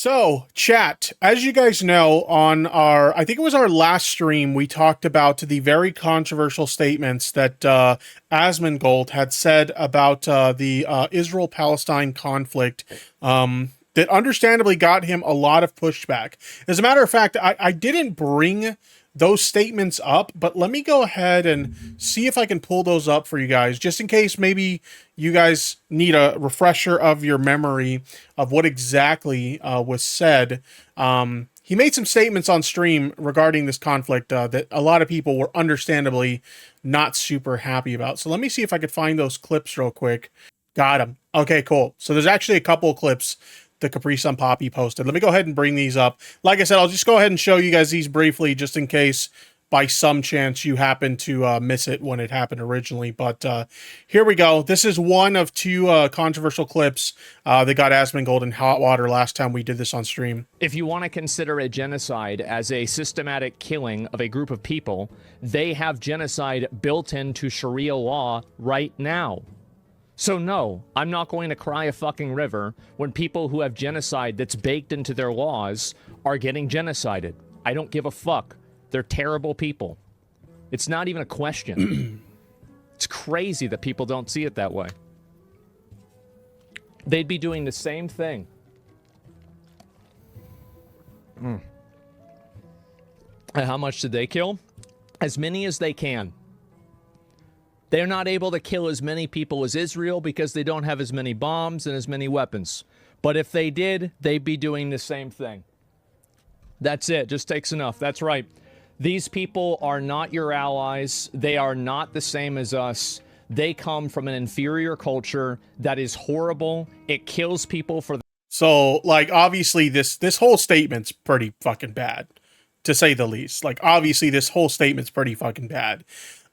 So, chat, as you guys know, on I think it was our last stream, we talked about the very controversial statements that Asmongold had said about the Israel-Palestine conflict that understandably got him a lot of pushback. As a matter of fact, I didn't bring those statements up, but let me go ahead and see if I can pull those up for you guys, just in case maybe you guys need a refresher of your memory of what exactly was said. He made some statements on stream regarding this conflict that a lot of people were understandably not super happy about. So let me see if I could find those clips real quick. Got him. Okay, cool. So there's actually a couple of clips the Capri Sun Poppy posted. Let me go ahead and bring these up. Like I said, I'll just go ahead and show you guys these briefly, just in case by some chance you happen to miss it when it happened originally. But here we go. This is one of two controversial clips that got Asmongold in hot water last time we did this on stream. If you want to consider a genocide as a systematic killing of a group of people, they have genocide built into Sharia law right now. So no, I'm not going to cry a fucking river when people who have genocide that's baked into their laws are getting genocided. I don't give a fuck. They're terrible people. It's not even a question. It's crazy that people don't see it that way. They'd be doing the same thing. And how much did they kill? As many as they can. They're not able to kill as many people as Israel because they don't have as many bombs and as many weapons. But if they did, they'd be doing the same thing. That's it. Just takes enough. That's right. These people are not your allies. They are not the same as us. They come from an inferior culture that is horrible. It kills people for... So, like, obviously, this whole statement's pretty fucking bad, to say the least. Like, obviously, this whole statement's pretty fucking bad.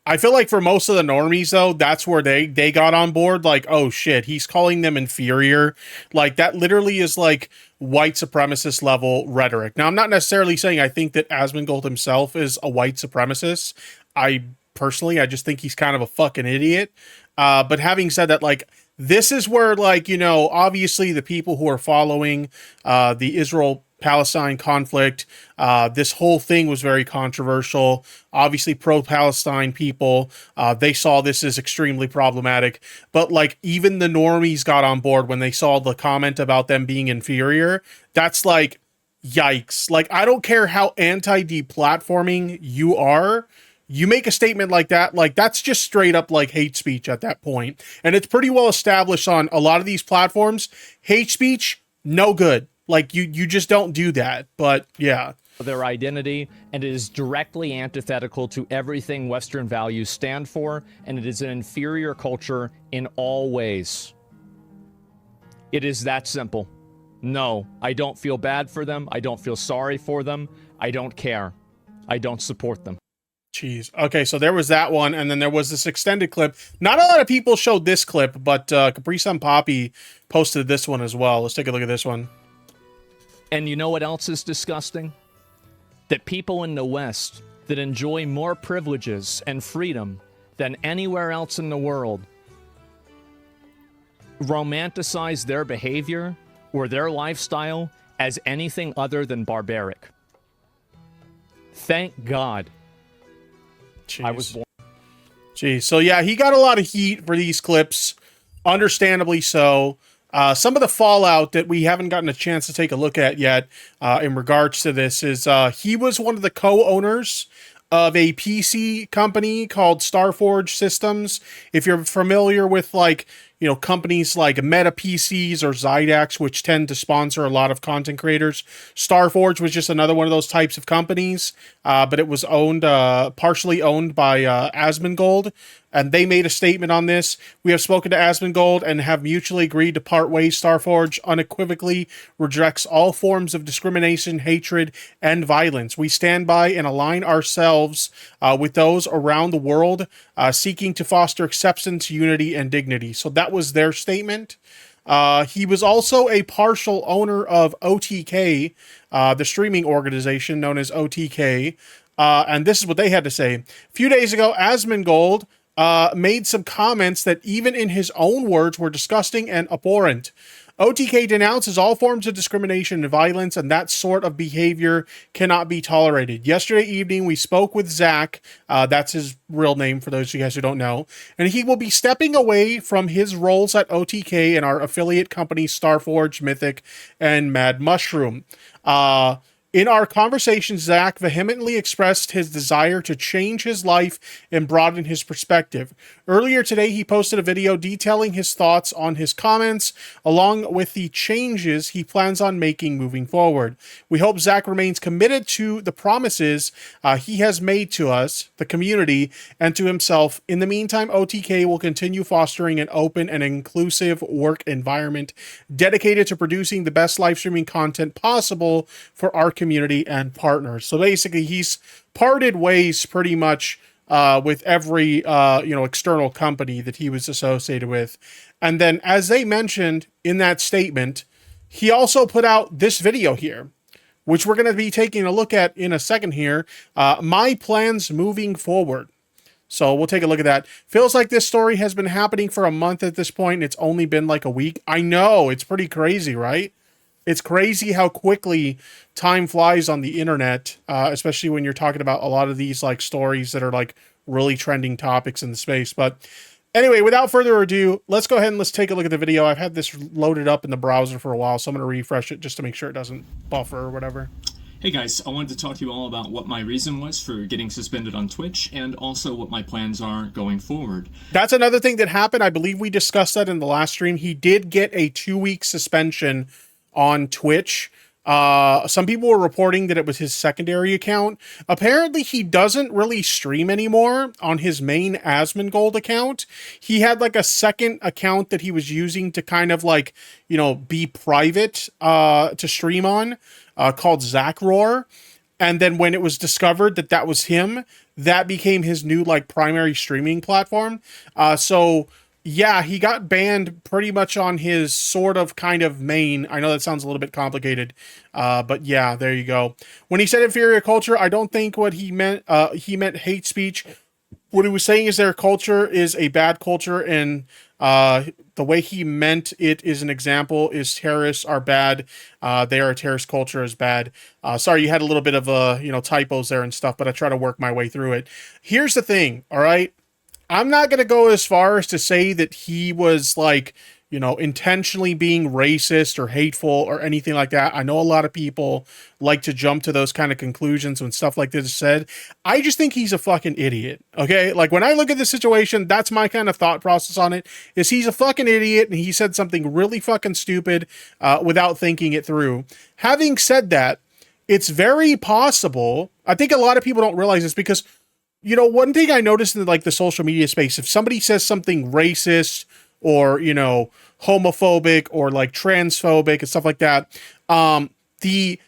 I feel like for most of the normies, though, that's where they got on board. Like, oh shit, he's calling them inferior. Like, that literally is like white supremacist level rhetoric. Now, I'm not necessarily saying I think that Asmongold himself is a white supremacist. I just think he's kind of a fucking idiot. But having said that, like, this is where, like, you know, obviously the people who are following the Israel-Palestine conflict, this whole thing was very controversial. Obviously, pro-Palestine people, they saw this as extremely problematic. But, like, even the normies got on board when they saw the comment about them being inferior. That's like, yikes. Like, I don't care how anti-deplatforming you are. You make a statement like that, like, that's just straight up like hate speech at that point. And it's pretty well established on a lot of these platforms. Hate speech, no good. Like, you just don't do that. But yeah. Their identity, and it is directly antithetical to everything Western values stand for, and it is an inferior culture in all ways. It is that simple. No, I don't feel bad for them. I don't feel sorry for them. I don't care. I don't support them. Jeez. Okay, so there was that one, and then there was this extended clip. Not a lot of people showed this clip, but Capri Sun Poppy posted this one as well. Let's take a look at this one. And you know what else is disgusting? That people in the West that enjoy more privileges and freedom than anywhere else in the world romanticize their behavior or their lifestyle as anything other than barbaric. Thank God. Jeez. I was born. Geez. So yeah, he got a lot of heat for these clips, understandably so. Some of the fallout that we haven't gotten a chance to take a look at yet in regards to this is he was one of the co-owners of a PC company called Starforge Systems. If you're familiar with, like, you know, companies like Meta PCs or Zydax, which tend to sponsor a lot of content creators, Starforge was just another one of those types of companies, but it was owned, partially owned by Asmongold, and they made a statement on this. We have spoken to Asmongold and have mutually agreed to part ways. Starforge unequivocally rejects all forms of discrimination, hatred, and violence. We stand by and align ourselves with those around the world seeking to foster acceptance, unity, and dignity. So that was their statement. He was also a partial owner of OTK, the streaming organization known as OTK. And this is what they had to say. A few days ago, Asmongold made some comments that even in his own words were disgusting and abhorrent. OTK denounces all forms of discrimination and violence, and that sort of behavior cannot be tolerated. Yesterday evening, we spoke with Zach. That's his real name for those of you guys who don't know. And he will be stepping away from his roles at OTK and our affiliate companies Starforge, Mythic, and Mad Mushroom. In our conversation, Zach vehemently expressed his desire to change his life and broaden his perspective. Earlier today, he posted a video detailing his thoughts on his comments, along with the changes he plans on making moving forward. We hope Zach remains committed to the promises he has made to us, the community, and to himself. In the meantime, OTK will continue fostering an open and inclusive work environment dedicated to producing the best live streaming content possible for our community and partners. So basically, he's parted ways pretty much with every external company that he was associated with. And then, as they mentioned in that statement, he also put out this video here, which we're going to be taking a look at in a second here. My plans moving forward. So we'll take a look at that. Feels like this story has been happening for a month at this point. It's only been like a week. I know, it's pretty crazy, right? It's crazy how quickly time flies on the internet, especially when you're talking about a lot of these like stories that are like really trending topics in the space. But anyway, without further ado, let's go ahead and let's take a look at the video. I've had this loaded up in the browser for a while, so I'm going to refresh it just to make sure it doesn't buffer or whatever. Hey guys, I wanted to talk to you all about what my reason was for getting suspended on Twitch and also what my plans are going forward. That's another thing that happened. I believe we discussed that in the last stream. He did get a 2-week suspension on Twitch. Some people were reporting that it was his secondary account. Apparently, he doesn't really stream anymore on his main Asmongold account. He had like a second account that he was using to kind of like, be private to stream on, called Zachroar. And then when it was discovered that that was him, that became his new like primary streaming platform. So yeah, he got banned pretty much on his sort of kind of main. I know that sounds a little bit complicated, but yeah, there you go. When he said inferior culture, I don't think what he meant hate speech. What he was saying is their culture is a bad culture, and the way he meant it is an example is terrorists are bad. They are a terrorist culture is bad. Sorry, you had a little bit of typos there and stuff, but I try to work my way through it. Here's the thing, all right? I'm not going to go as far as to say that he was like, intentionally being racist or hateful or anything like that. I know a lot of people like to jump to those kind of conclusions when stuff like this is said. I just think he's a fucking idiot. Okay. Like when I look at the situation, that's my kind of thought process on it is he's a fucking idiot. And he said something really fucking stupid without thinking it through. Having said that, it's very possible. I think a lot of people don't realize this because one thing I noticed in like the social media space, if somebody says something racist or, homophobic or like transphobic and stuff like that, the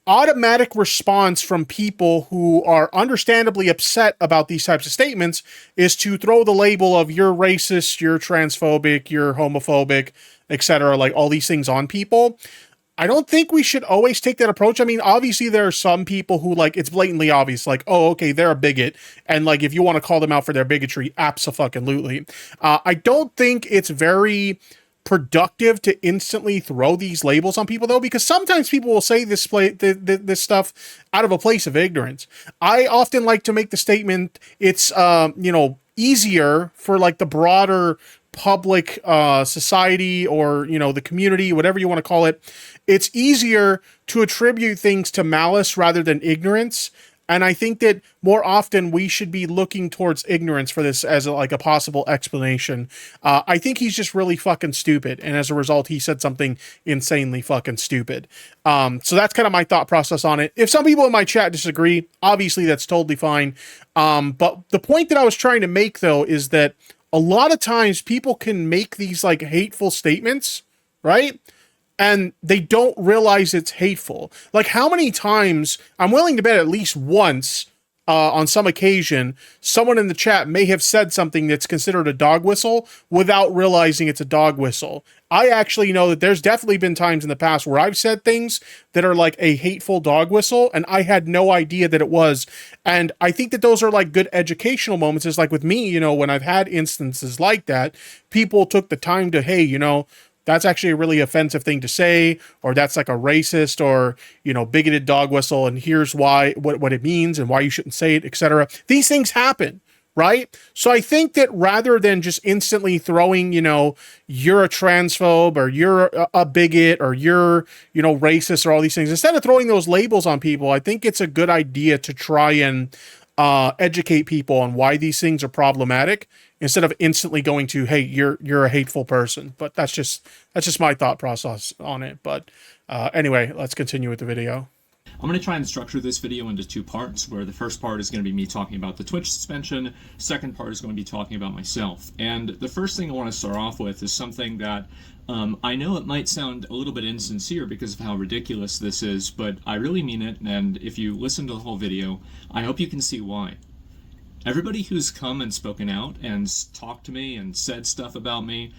automatic response from people who are understandably upset about these types of statements is to throw the label of you're racist, you're transphobic, you're homophobic, etc. Like all these things on people. I don't think we should always take that approach. I mean, obviously there are some people who like, it's blatantly obvious, like, oh, okay, they're a bigot. And like, if you want to call them out for their bigotry, absolutely. I don't think it's very productive to instantly throw these labels on people though, because sometimes people will say this stuff out of a place of ignorance. I often like to make the statement, it's, easier for like the broader public society or the community, whatever you want to call it, it's easier to attribute things to malice rather than ignorance. And I think that more often we should be looking towards ignorance for this as a possible explanation. I think he's just really fucking stupid. And as a result, he said something insanely fucking stupid. So that's kind of my thought process on it. If some people in my chat disagree, obviously that's totally fine. But the point that I was trying to make though, is that a lot of times people can make these like hateful statements, right? And they don't realize it's hateful. Like how many times, I'm willing to bet at least once on some occasion, someone in the chat may have said something that's considered a dog whistle without realizing it's a dog whistle. I actually know that there's definitely been times in the past where I've said things that are like a hateful dog whistle and I had no idea that it was. And I think that those are like good educational moments. It's like with me, when I've had instances like that, people took the time to, hey, that's actually a really offensive thing to say, or that's like a racist or, you know, bigoted dog whistle, and here's why, what it means and why you shouldn't say it, etc. These things happen, right? So I think that rather than just instantly throwing, you know, you're a transphobe or you're a bigot or you're, you know, racist or all these things, instead of throwing those labels on people, I think it's a good idea to try and educate people on why these things are problematic, instead of instantly going to, hey, you're a hateful person. But that's just my thought process on it. But anyway, let's continue with the video. I'm going to try and structure this video into 2 parts, where the first part is going to be me talking about the Twitch suspension, second part is going to be talking about myself. And the first thing I want to start off with is something that I know it might sound a little bit insincere because of how ridiculous this is, but I really mean it, and if you listen to the whole video, I hope you can see why. Everybody who's come and spoken out and talked to me and said stuff about me,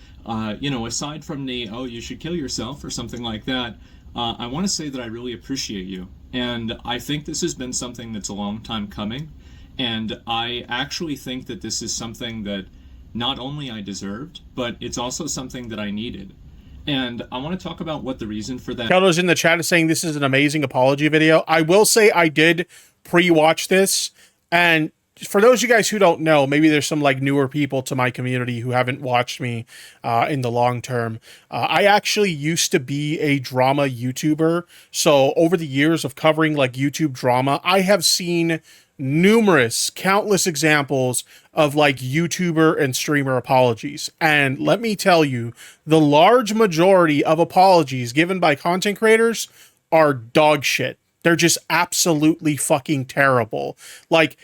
you know, aside from the, oh, you should kill yourself or something like that, I want to say that I really appreciate you. And I think this has been something that's a long time coming. And I actually think that this is something that not only I deserved, but it's also something that I needed. And I want to talk about what the reason for that. Keldo's in the chat is saying this is an amazing apology video. I will say I did pre-watch this, and for those of you guys who don't know, maybe there's some like newer people to my community who haven't watched me in the long term. I actually used to be a drama YouTuber. So over the years of covering like YouTube drama, I have seen countless examples of like YouTuber and streamer apologies. And let me tell you, the large majority of apologies given by content creators are dog shit. They're just absolutely fucking terrible. Like,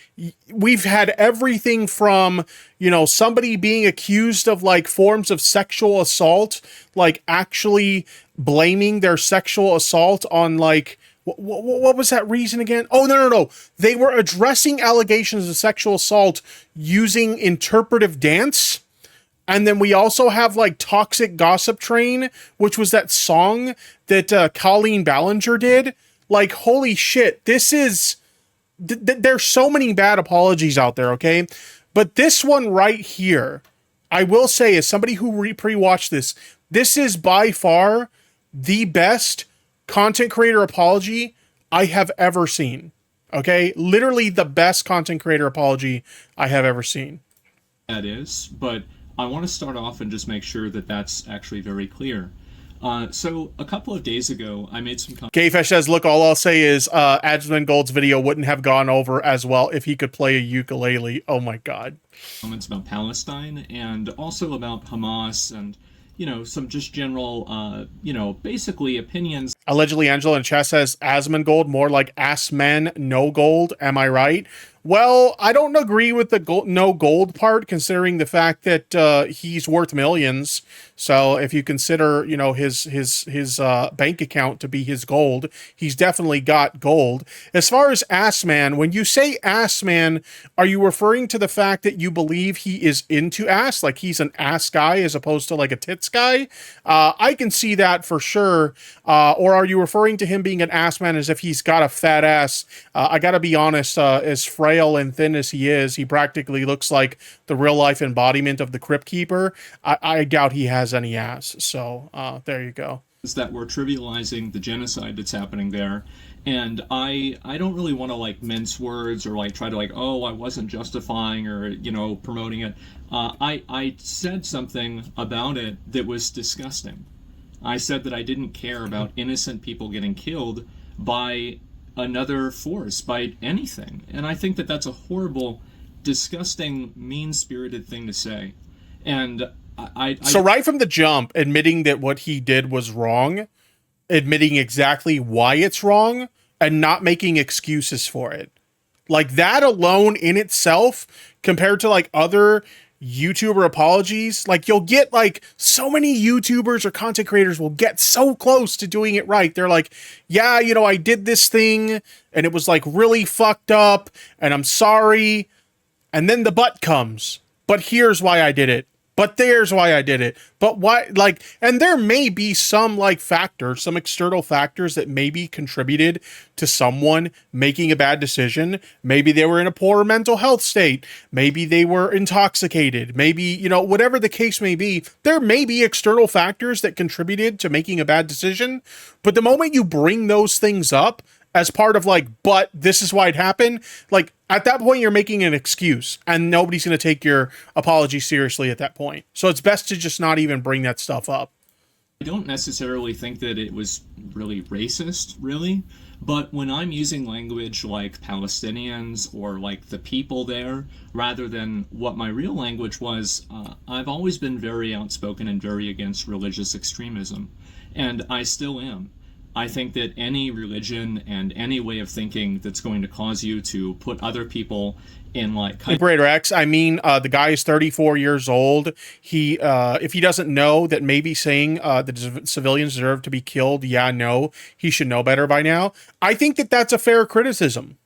we've had everything from, you know, somebody being accused of like forms of sexual assault, like actually blaming their sexual assault on like, what was that reason again? Oh, no. They were addressing allegations of sexual assault using interpretive dance. And then we also have like Toxic Gossip Train, which was that song that Colleen Ballinger did. Like, holy shit, this is... there's so many bad apologies out there, okay? But this one right here, I will say, as somebody who pre-watched this, this is by far the best content creator apology I have ever seen, okay? Literally the best content creator apology I have ever seen. That is, but I want to start off and just make sure that that's actually very clear. So a couple of days ago, I made some Gayfesh says, look, all I'll say is Asmongold's video wouldn't have gone over as well if he could play a ukulele. Oh my God. Comments about Palestine and also about Hamas and, you know, some just general, you know, basically opinions. Allegedly, Angela in chat says Asmongold, more like Assman, no gold. Am I right? Well, I don't agree with the no gold part, considering the fact that he's worth millions. So if you consider, you know, his bank account to be his gold, he's definitely got gold. As far as ass man, when you say ass man, are you referring to the fact that you believe he is into ass, like he's an ass guy as opposed to like a tits guy? I can see that for sure. Or are you referring to him being an ass man as if he's got a fat ass? I gotta be honest, as frail and thin as he is, he practically looks like the real life embodiment of the Crypt Keeper. I doubt he has any ass. So there you go. Is that we're trivializing the genocide that's happening there. And I don't really want to like mince words or like try to like, oh, I wasn't justifying or, you know, promoting it. I said something about it that was disgusting. I said that I didn't care about innocent people getting killed by another force, by anything. And I think that that's a horrible, disgusting, mean-spirited thing to say. And So right from the jump, admitting that what he did was wrong, admitting exactly why it's wrong, and not making excuses for it. Like, that alone in itself, compared to like other YouTuber apologies, like you'll get like so many YouTubers or content creators will get so close to doing it right. They're like, yeah, you know, I did this thing and it was like really fucked up and I'm sorry. And then the but comes, but here's why I did it. But there's why I did it. But why, like, and there may be some like factors, some external factors that maybe contributed to someone making a bad decision. Maybe they were in a poor mental health state. Maybe they were intoxicated. Maybe, you know, whatever the case may be, there may be external factors that contributed to making a bad decision. But the moment you bring those things up as part of like, but this is why it happened, like at that point you're making an excuse and nobody's going to take your apology seriously at that point. So it's best to just not even bring that stuff up. I don't necessarily think that it was really racist, really, but when I'm using language like Palestinians or like the people there, rather than what my real language was, I've always been very outspoken and very against religious extremism, and I still am. I think that any religion and any way of thinking that's going to cause you to put other people in like Liberator X, I mean, the guy is 34 years old. He, if he doesn't know that maybe saying that civilians deserve to be killed, yeah, no, he should know better by now. I think that that's a fair criticism.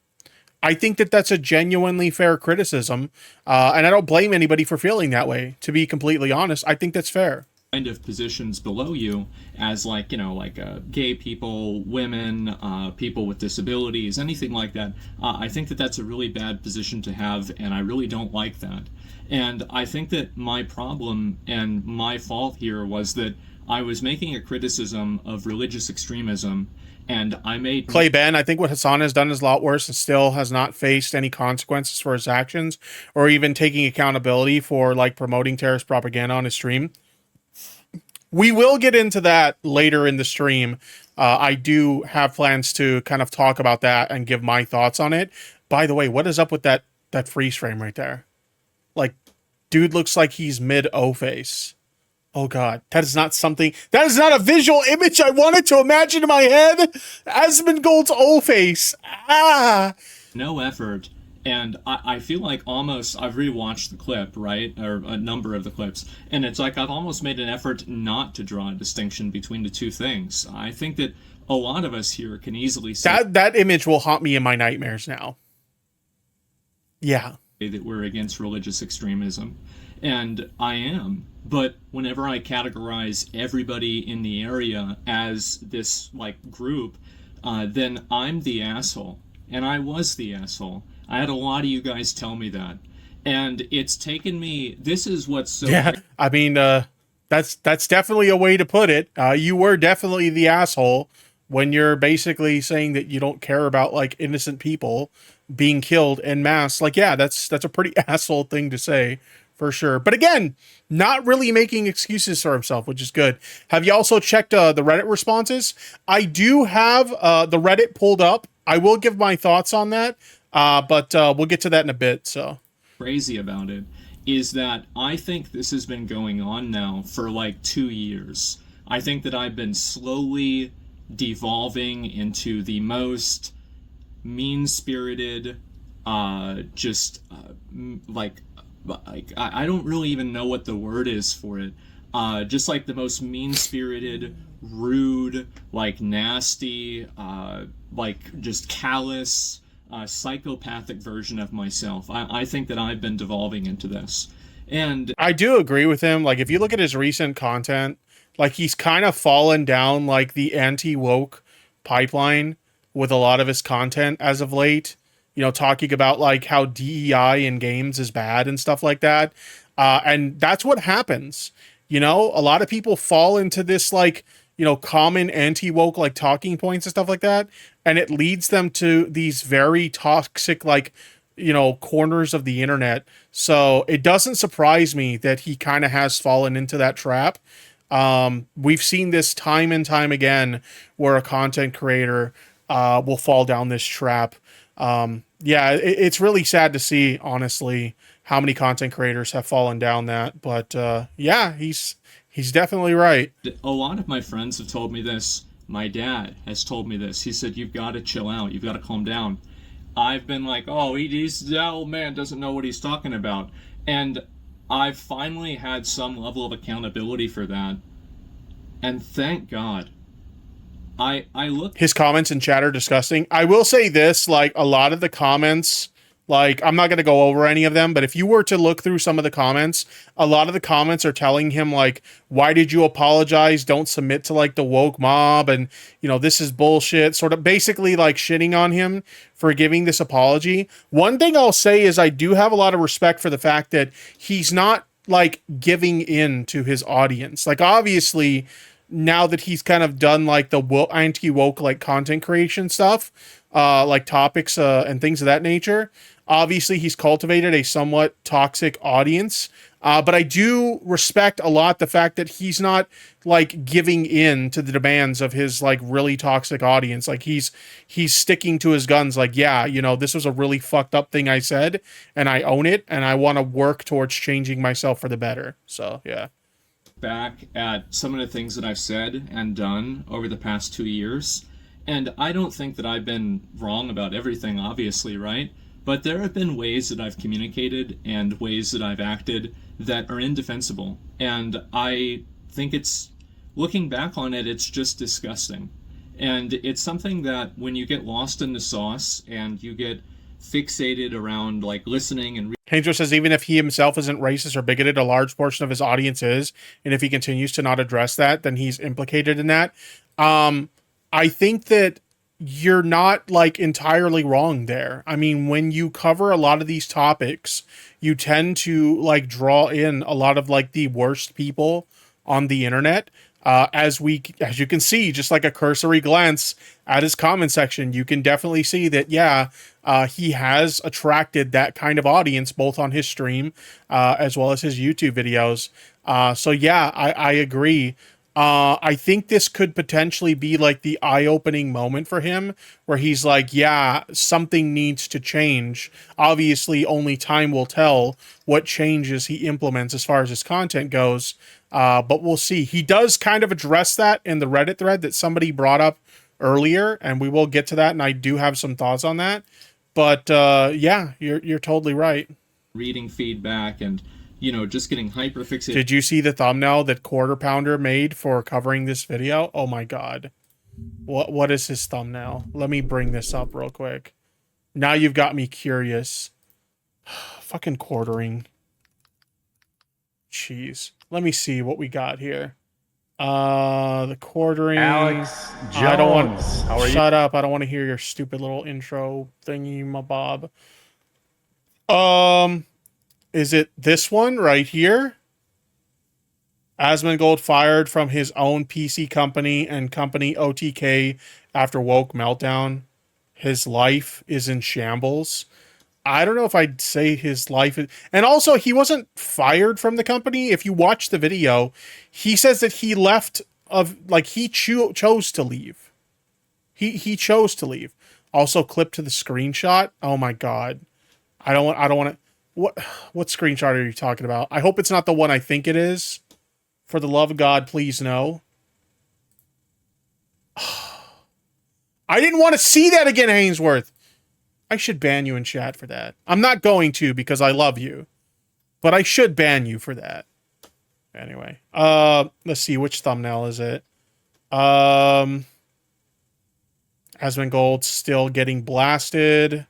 I think that that's a genuinely fair criticism, and I don't blame anybody for feeling that way. To be completely honest, I think that's fair. Kind of positions below you as like, you know, like gay people, women, people with disabilities, anything like that. I think that that's a really bad position to have, and I really don't like that. And I think that my problem and my fault here was that I was making a criticism of religious extremism, and I made Clay Ben, I think what Hassan has done is a lot worse and still has not faced any consequences for his actions or even taking accountability for like promoting terrorist propaganda on his stream. We will get into that later in the stream. I do have plans to kind of talk about that and give my thoughts on it. By the way, what is up with that freeze frame right there? Like, dude looks like he's mid-O-face. Oh God, that is not something, that is not a visual image I wanted to imagine in my head. Asmongold's O-face. no effort. And I feel like almost, I've rewatched the clip, right? Or a number of the clips. And it's like I've almost made an effort not to draw a distinction between the two things. I think that a lot of us here can easily say that image will haunt me in my nightmares now. Yeah. That we're against religious extremism. And I am. But whenever I categorize everybody in the area as this, like, group, then I'm the asshole. And I was the asshole. I had a lot of you guys tell me that, and it's taken me. This is what's so. Yeah, I mean, that's definitely a way to put it. You were definitely the asshole when you're basically saying that you don't care about like innocent people being killed en masse. Like, yeah, that's a pretty asshole thing to say for sure. But again, not really making excuses for himself, which is good. Have you also checked the Reddit responses? I do have the Reddit pulled up. I will give my thoughts on that. But we'll get to that in a bit. So crazy about it is that I think this has been going on now for like 2 years. I think that I've been slowly devolving into the most mean-spirited, like I don't really even know what the word is for it. Just like the most mean-spirited, rude, like nasty, like just callous, psychopathic version of myself. I think that I've been devolving into this. And I do agree with him. Like, if you look at his recent content, like he's kind of fallen down like the anti-woke pipeline with a lot of his content as of late. You know, talking about like how DEI in games is bad and stuff like that. And that's what happens. You know, a lot of people fall into this like, you know, common anti-woke like talking points and stuff like that. And it leads them to these very toxic, like, you know, corners of the internet. So it doesn't surprise me that he kind of has fallen into that trap. We've seen this time and time again where a content creator will fall down this trap. Yeah, it's really sad to see, honestly, how many content creators have fallen down that. But yeah, he's definitely right. A lot of my friends have told me this. My dad has told me this. He said, you've got to chill out. You've got to calm down. I've been like, oh, that old man doesn't know what he's talking about. And I've finally had some level of accountability for that. And thank God. I look. His comments in chat are disgusting. I will say this, like, a lot of the comments Like, I'm not going to go over any of them, but if you were to look through some of the comments, a lot of the comments are telling him, like, why did you apologize? Don't submit to, like, the woke mob. And, you know, this is bullshit. Sort of basically, like, shitting on him for giving this apology. One thing I'll say is I do have a lot of respect for the fact that he's not, like, giving in to his audience. Like, obviously, now that he's kind of done, like, the anti-woke, like, content creation stuff, like topics and things of that nature, obviously, he's cultivated a somewhat toxic audience, but I do respect a lot the fact that he's not like giving in to the demands of his like really toxic audience. Like he's sticking to his guns. Like, yeah, you know, this was a really fucked up thing I said, and I own it, and I want to work towards changing myself for the better. So yeah. Back at some of the things that I've said and done over the past 2 years, and I don't think that I've been wrong about everything, obviously, right? But there have been ways that I've communicated and ways that I've acted that are indefensible. And I think it's, looking back on it, it's just disgusting. And it's something that when you get lost in the sauce and you get fixated around like listening and Kendra says even if he himself isn't racist or bigoted, a large portion of his audience is. And if he continues to not address that, then he's implicated in that. I think that you're not like entirely wrong there. I mean, when you cover a lot of these topics, you tend to like draw in a lot of like the worst people on the internet. As you can see, just like a cursory glance at his comment section, you can definitely see that, yeah, he has attracted that kind of audience, both on his stream, as well as his YouTube videos. So yeah, I agree. I think this could potentially be like the eye-opening moment for him where he's like, yeah, something needs to change. Obviously, only time will tell what changes he implements as far as his content goes. But we'll see. He does kind of address that in the Reddit thread that somebody brought up earlier, and we will get to that, and I do have some thoughts on that. But yeah, you're totally right. Reading feedback and, you know, just getting hyper fixated. Did you see the thumbnail that Quarter Pounder made for covering this video? Oh my god. What is his thumbnail? Let me bring this up real quick. Now you've got me curious. Fucking quartering. Jeez. Let me see what we got here. The quartering. Alex Jones. I don't want. How are you? Shut up. I don't want to hear your stupid little intro thingy, my bob. Is it this one right here? Asmongold fired from his own PC company and company OTK after woke meltdown. His life is in shambles. I don't know if I'd say his life is... And also, he wasn't fired from the company. If you watch the video, he says that he left of... Like, he chose to leave. He chose to leave. Also, clip to the screenshot. Oh my god. I don't want to... What screenshot are you talking about? I hope it's not the one I think it is. For the love of God, please no. I didn't want to see that again, Hainsworth. I should ban you in chat for that. I'm not going to because I love you. But I should ban you for that. Anyway. Let's see. Which thumbnail is it? Asmongold still getting blasted.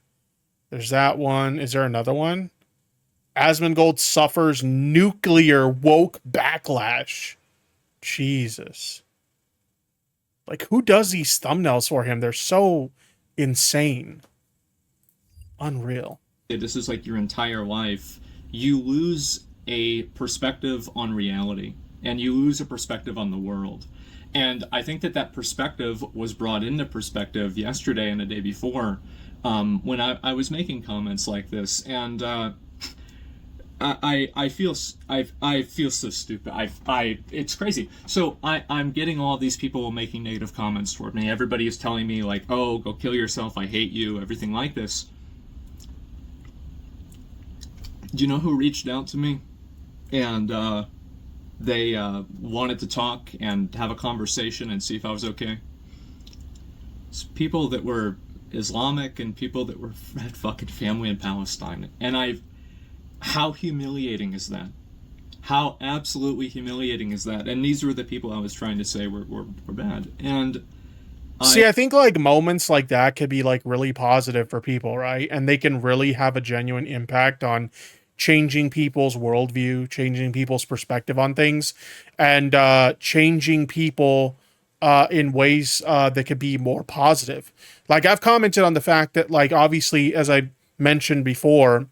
There's that one. Is there another one? Asmongold suffers nuclear woke backlash. Jesus. Like, who does these thumbnails for him? They're so insane. Unreal. This is like your entire life. You lose a perspective on reality, and you lose a perspective on the world. And I think that perspective was brought into perspective yesterday and the day before, when I was making comments like this, and I feel so stupid. It's crazy. So I'm getting all these people making negative comments toward me. Everybody is telling me like, oh, go kill yourself. I hate you. Everything like this. Do you know who reached out to me? And they wanted to talk and have a conversation and see if I was okay. It's people that were Islamic and people that had fucking family in Palestine. And how humiliating is that? How absolutely humiliating is that? And these were the people I was trying to say were bad. And See, I think like moments like that could be like really positive for people, right? And they can really have a genuine impact on changing people's worldview, changing people's perspective on things, and changing people in ways that could be more positive. Like I've commented on the fact that, like, obviously, as I mentioned before,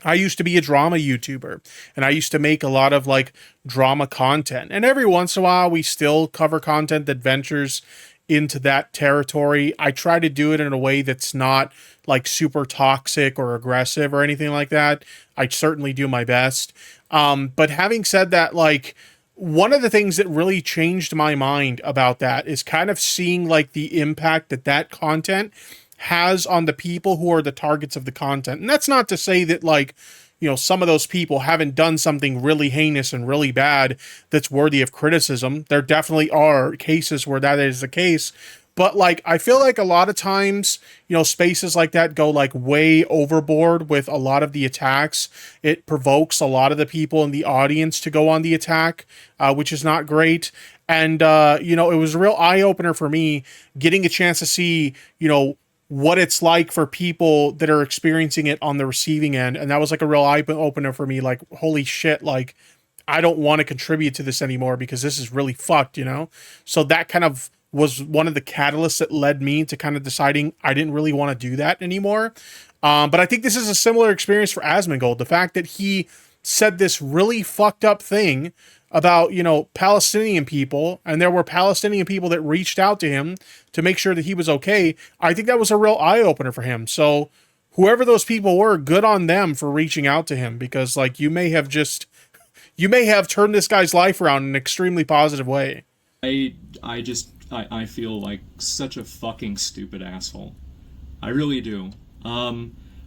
I used to be a drama YouTuber and I used to make a lot of like drama content. And every once in a while, we still cover content that ventures into that territory. I try to do it in a way that's not like super toxic or aggressive or anything like that. I certainly do my best. But having said that, like, one of the things that really changed my mind about that is kind of seeing like the impact that that content has on the people who are the targets of the content. And that's not to say that, like, you know, some of those people haven't done something really heinous and really bad that's worthy of criticism. There definitely are cases where that is the case. But like, I feel like a lot of times, you know, spaces like that go like way overboard with a lot of the attacks. It provokes a lot of the people in the audience to go on the attack, which is not great. And, you know, it was a real eye opener for me getting a chance to see, you know, what it's like for people that are experiencing it on the receiving end. And that was like a real eye opener for me. Like, holy shit, like, I don't want to contribute to this anymore because this is really fucked, you know? So that kind of was one of the catalysts that led me to kind of deciding I didn't really want to do that anymore. But I think this is a similar experience for Asmongold. The fact that he said this really fucked up thing about, you know, Palestinian people, and there were Palestinian people that reached out to him to make sure that he was okay. I think that was a real eye opener for him. So whoever those people were, good on them for reaching out to him, because like you may have turned this guy's life around in an extremely positive way. I feel like such a fucking stupid asshole. I really do.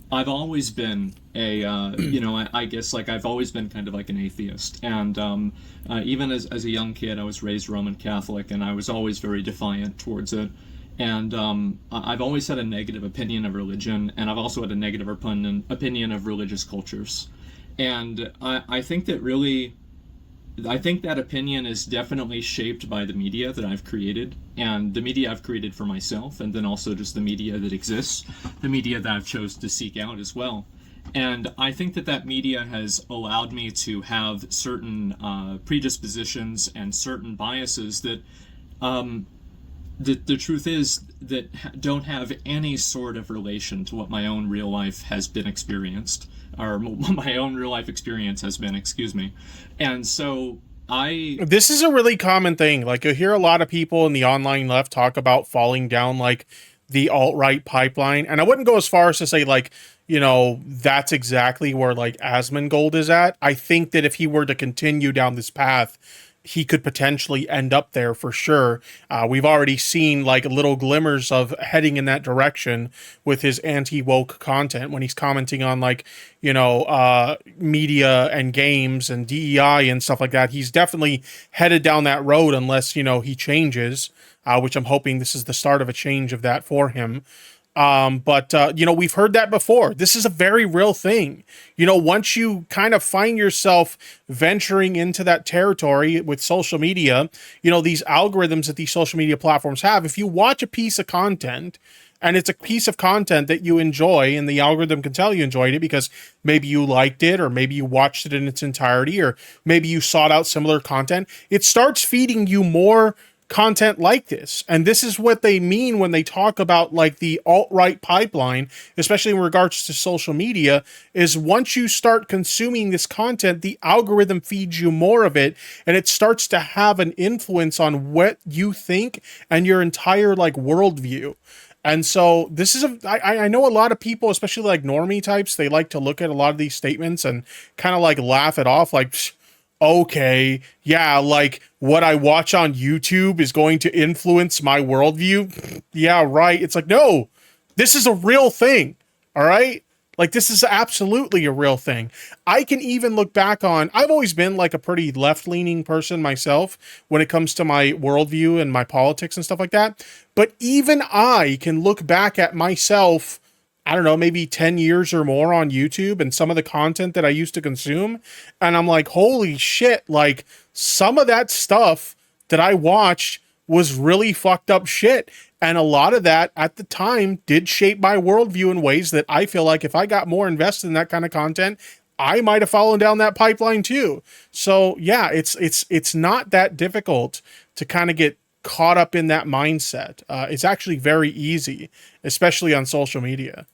I've always been I guess like I've always been kind of like an atheist, and even as a young kid, I was raised Roman Catholic, and I was always very defiant towards it. And I've always had a negative opinion of religion, and I've also had a negative opinion of religious cultures. And I think that really, I think that opinion is definitely shaped by the media that I've created, and the media I've created for myself, and then also just the media that exists, the media that I've chosen to seek out as well. And I think that that media has allowed me to have certain predispositions and certain biases that the truth is that don't have any sort of relation to what my own real life has been experienced, or my own real life experience has been, excuse me. And so this is a really common thing. Like, you hear a lot of people in the online left talk about falling down like the alt-right pipeline. And I wouldn't go as far as to say like, you know, that's exactly where like Asmongold is at. I think that if he were to continue down this path, he could potentially end up there for sure. We've already seen like little glimmers of heading in that direction with his anti-woke content when he's commenting on like, you know, media and games and DEI and stuff like that. He's definitely headed down that road unless, you know, he changes, which I'm hoping this is the start of a change of that for him. But you know, we've heard that before. This is a very real thing. You know, once you kind of find yourself venturing into that territory with social media, you know, these algorithms that these social media platforms have, if you watch a piece of content and it's a piece of content that you enjoy, and the algorithm can tell you enjoyed it because maybe you liked it, or maybe you watched it in its entirety, or maybe you sought out similar content, it starts feeding you more content like this. And this is what they mean when they talk about like the alt-right pipeline, especially in regards to social media, is once you start consuming this content, the algorithm feeds you more of it, and it starts to have an influence on what you think and your entire like worldview. And so this is I know a lot of people, especially like normie types, they like to look at a lot of these statements and kind of like laugh it off like, okay, yeah, like what I watch on YouTube is going to influence my worldview. Yeah, right. It's like, no, this is a real thing. All right. Like, this is absolutely a real thing. I can even look back on, I've always been like a pretty left-leaning person myself when it comes to my worldview and my politics and stuff like that. But even I can look back at myself, I don't know, maybe 10 years or more on YouTube and some of the content that I used to consume. And I'm like, holy shit, like some of that stuff that I watched was really fucked up shit. And a lot of that at the time did shape my worldview in ways that I feel like if I got more invested in that kind of content, I might have fallen down that pipeline too. So yeah, it's not that difficult to kind of get caught up in that mindset. It's actually very easy, especially on social media.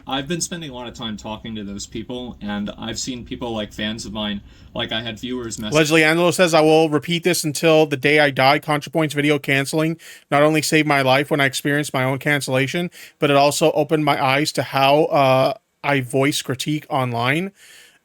I've been spending a lot of time talking to those people, and I've seen people like fans of mine, like I had viewers message. Leslie Angelo says, I will repeat this until the day I die. ContraPoint's video canceling not only saved my life when I experienced my own cancellation, but it also opened my eyes to how I voice critique online.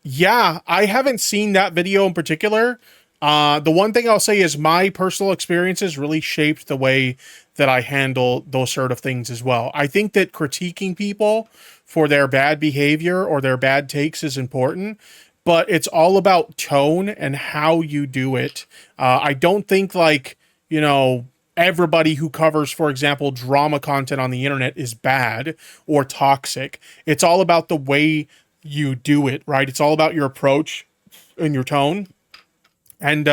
Yeah, I haven't seen that video in particular. The one thing I'll say is my personal experiences really shaped the way that I handle those sort of things as well. I think that critiquing people for their bad behavior or their bad takes is important, but it's all about tone and how you do it. I don't think like, you know, everybody who covers, for example, drama content on the internet is bad or toxic. It's all about the way you do it, right? It's all about your approach and your tone. And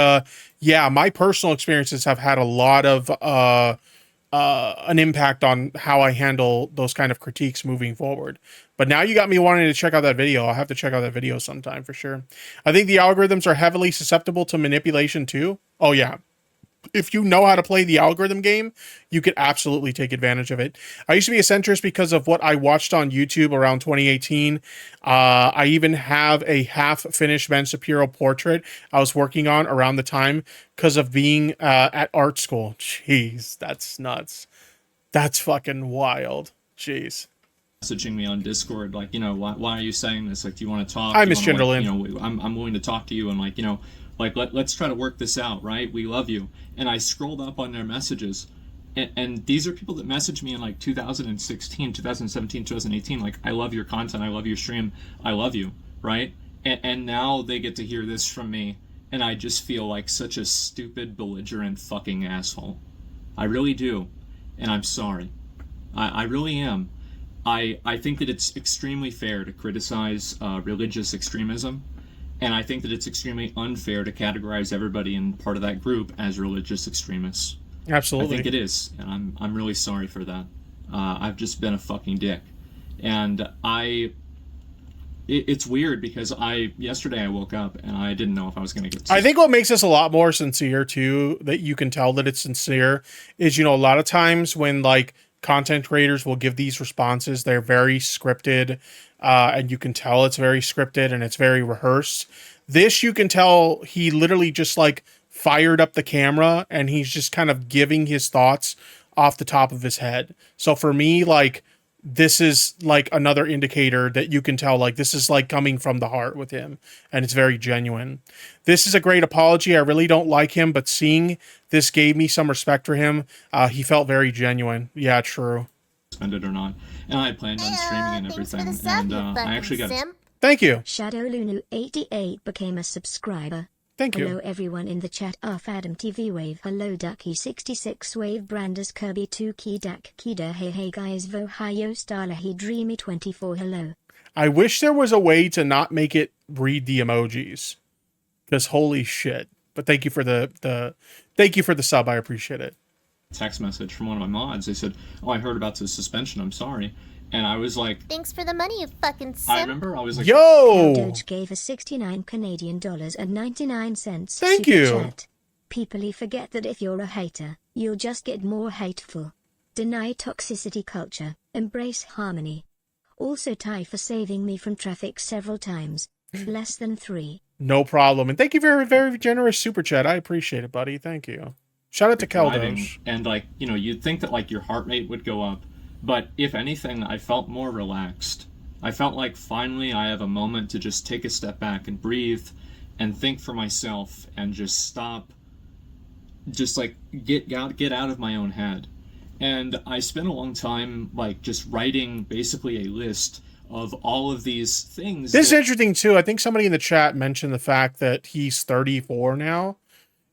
yeah, my personal experiences have had a lot of an impact on how I handle those kind of critiques moving forward. But now you got me wanting to check out that video. I'll have to check out that video sometime for sure. I think the algorithms are heavily susceptible to manipulation too. Oh yeah. If you know how to play the algorithm game, you could absolutely take advantage of it. I used to be a centrist because of what I watched on YouTube around 2018. I even have a half-finished Ben Shapiro portrait I was working on around the time because of being at art school. Jeez, that's nuts. That's fucking wild. Jeez. Messaging me on Discord, like, you know, why are you saying this? Like, do you want to talk? Hi, Miss Chinderlin. You know, I'm willing to talk to you, and like, you know, like let's try to work this out, right? We love you. And I scrolled up on their messages, and these are people that messaged me in like 2016, 2017, 2018. Like, I love your content, I love your stream, I love you, right? And now they get to hear this from me, and I just feel like such a stupid, belligerent fucking asshole. I really do, and I'm sorry. I really am. I think that it's extremely fair to criticize religious extremism, and I think that it's extremely unfair to categorize everybody in part of that group as religious extremists. Absolutely. I think it is, and I'm really sorry for that. I've just been a fucking dick. And it's weird because yesterday I woke up and I didn't know if I was going to get sick. I think what makes this a lot more sincere too, that you can tell that it's sincere, is, you know, a lot of times when like content creators will give these responses, they're very scripted, and you can tell it's very scripted and it's very rehearsed. This, you can tell he literally just like fired up the camera and he's just kind of giving his thoughts off the top of his head. So for me, like, this is like another indicator that you can tell, like, this is like coming from the heart with him and it's very genuine. This is a great apology. I really don't like him, but seeing this gave me some respect for him. He felt very genuine. Yeah, true. Spend it or not. And I planned on streaming and everything. And I actually got Thank you. ShadowLunu88 became a subscriber. Thank you. Hello everyone in the chat. Adam TV Wave. Hello Ducky66 Wave Branders Kirby 2 Key Dak Kida. Hey guys Vohayo Starlahi Dreamy 24. Hello. I wish there was a way to not make it read the emojis, because holy shit. But thank you for the thank you for the sub. I appreciate it. Text message from one of my mods. They said, "Oh, I heard about the suspension. I'm sorry." And I was like, "Thanks for the money, you fucking simp." I remember I was like, "Yo!" Doge gave us 69 Canadian dollars and 99 cents. Thank you. Chat. People forget that if you're a hater, you'll just get more hateful. Deny toxicity culture. Embrace harmony. Also, Ty for saving me from traffic several times. Less than 3. No problem. And thank you very, very generous super chat. I appreciate it, buddy. Thank you. Shout out to Keldosh. And like, you know, you'd think that like your heart rate would go up. But if anything, I felt more relaxed. I felt like finally I have a moment to just take a step back and breathe and think for myself and just stop, just like get out of my own head. And I spent a long time like just writing basically a list of all of these things. This is interesting too. I think somebody in the chat mentioned the fact that he's 34 now.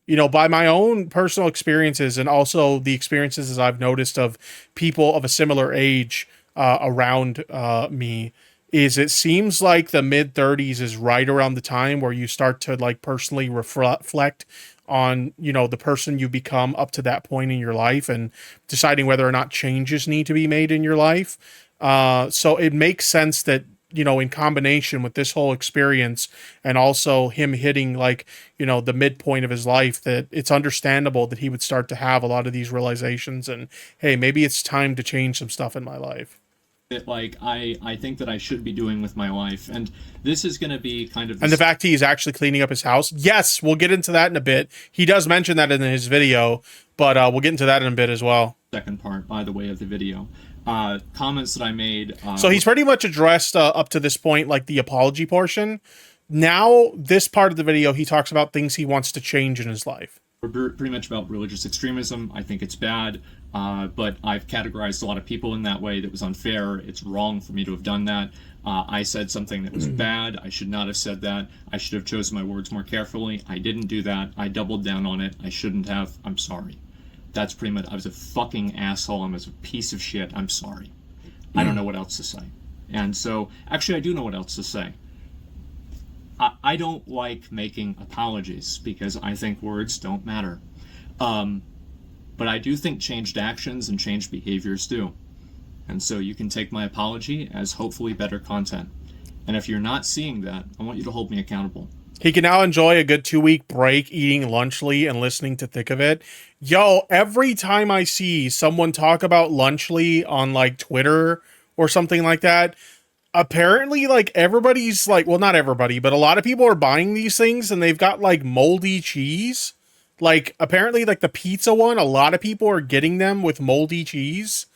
You know, by my own personal experiences and also the experiences I've noticed of people of a similar age around me, is it seems like the mid-30s is right around the time where you start to like personally reflect on, you know, the person you become up to that point in your life and deciding whether or not changes need to be made in your life. So it makes sense that, you know, in combination with this whole experience and also him hitting like, you know, the midpoint of his life, that it's understandable that he would start to have a lot of these realizations and, hey, maybe it's time to change some stuff in my life. That like I think that I should be doing with my life, and this is going to be kind of and the fact he's actually cleaning up his house. Yes, we'll get into that in a bit. He does mention that in his video, but we'll get into that in a bit as well. Second part, by the way, of the video, comments that I made. So he's pretty much addressed up to this point, like the apology portion. Now, this part of the video, he talks about things he wants to change in his life. We're pretty much about religious extremism. I think it's bad, but I've categorized a lot of people in that way. That was unfair. It's wrong for me to have done that. I said something that was bad. I should not have said that. I should have chosen my words more carefully. I didn't do that. I doubled down on it. I shouldn't have. I'm sorry. That's pretty much, I was a fucking asshole. I was a piece of shit. I'm sorry. I don't know what else to say. And so, actually, I do know what else to say. I don't like making apologies because I think words don't matter. But I do think changed actions and changed behaviors do. And so you can take my apology as hopefully better content. And if you're not seeing that, I want you to hold me accountable. He can now enjoy a good 2-week break eating Lunchly and listening to Thick of It. Yo, every time I see someone talk about Lunchly on like Twitter or something like that, apparently like everybody's like, well, not everybody, but a lot of people are buying these things and they've got like moldy cheese. Like apparently like the pizza one, a lot of people are getting them with moldy cheese.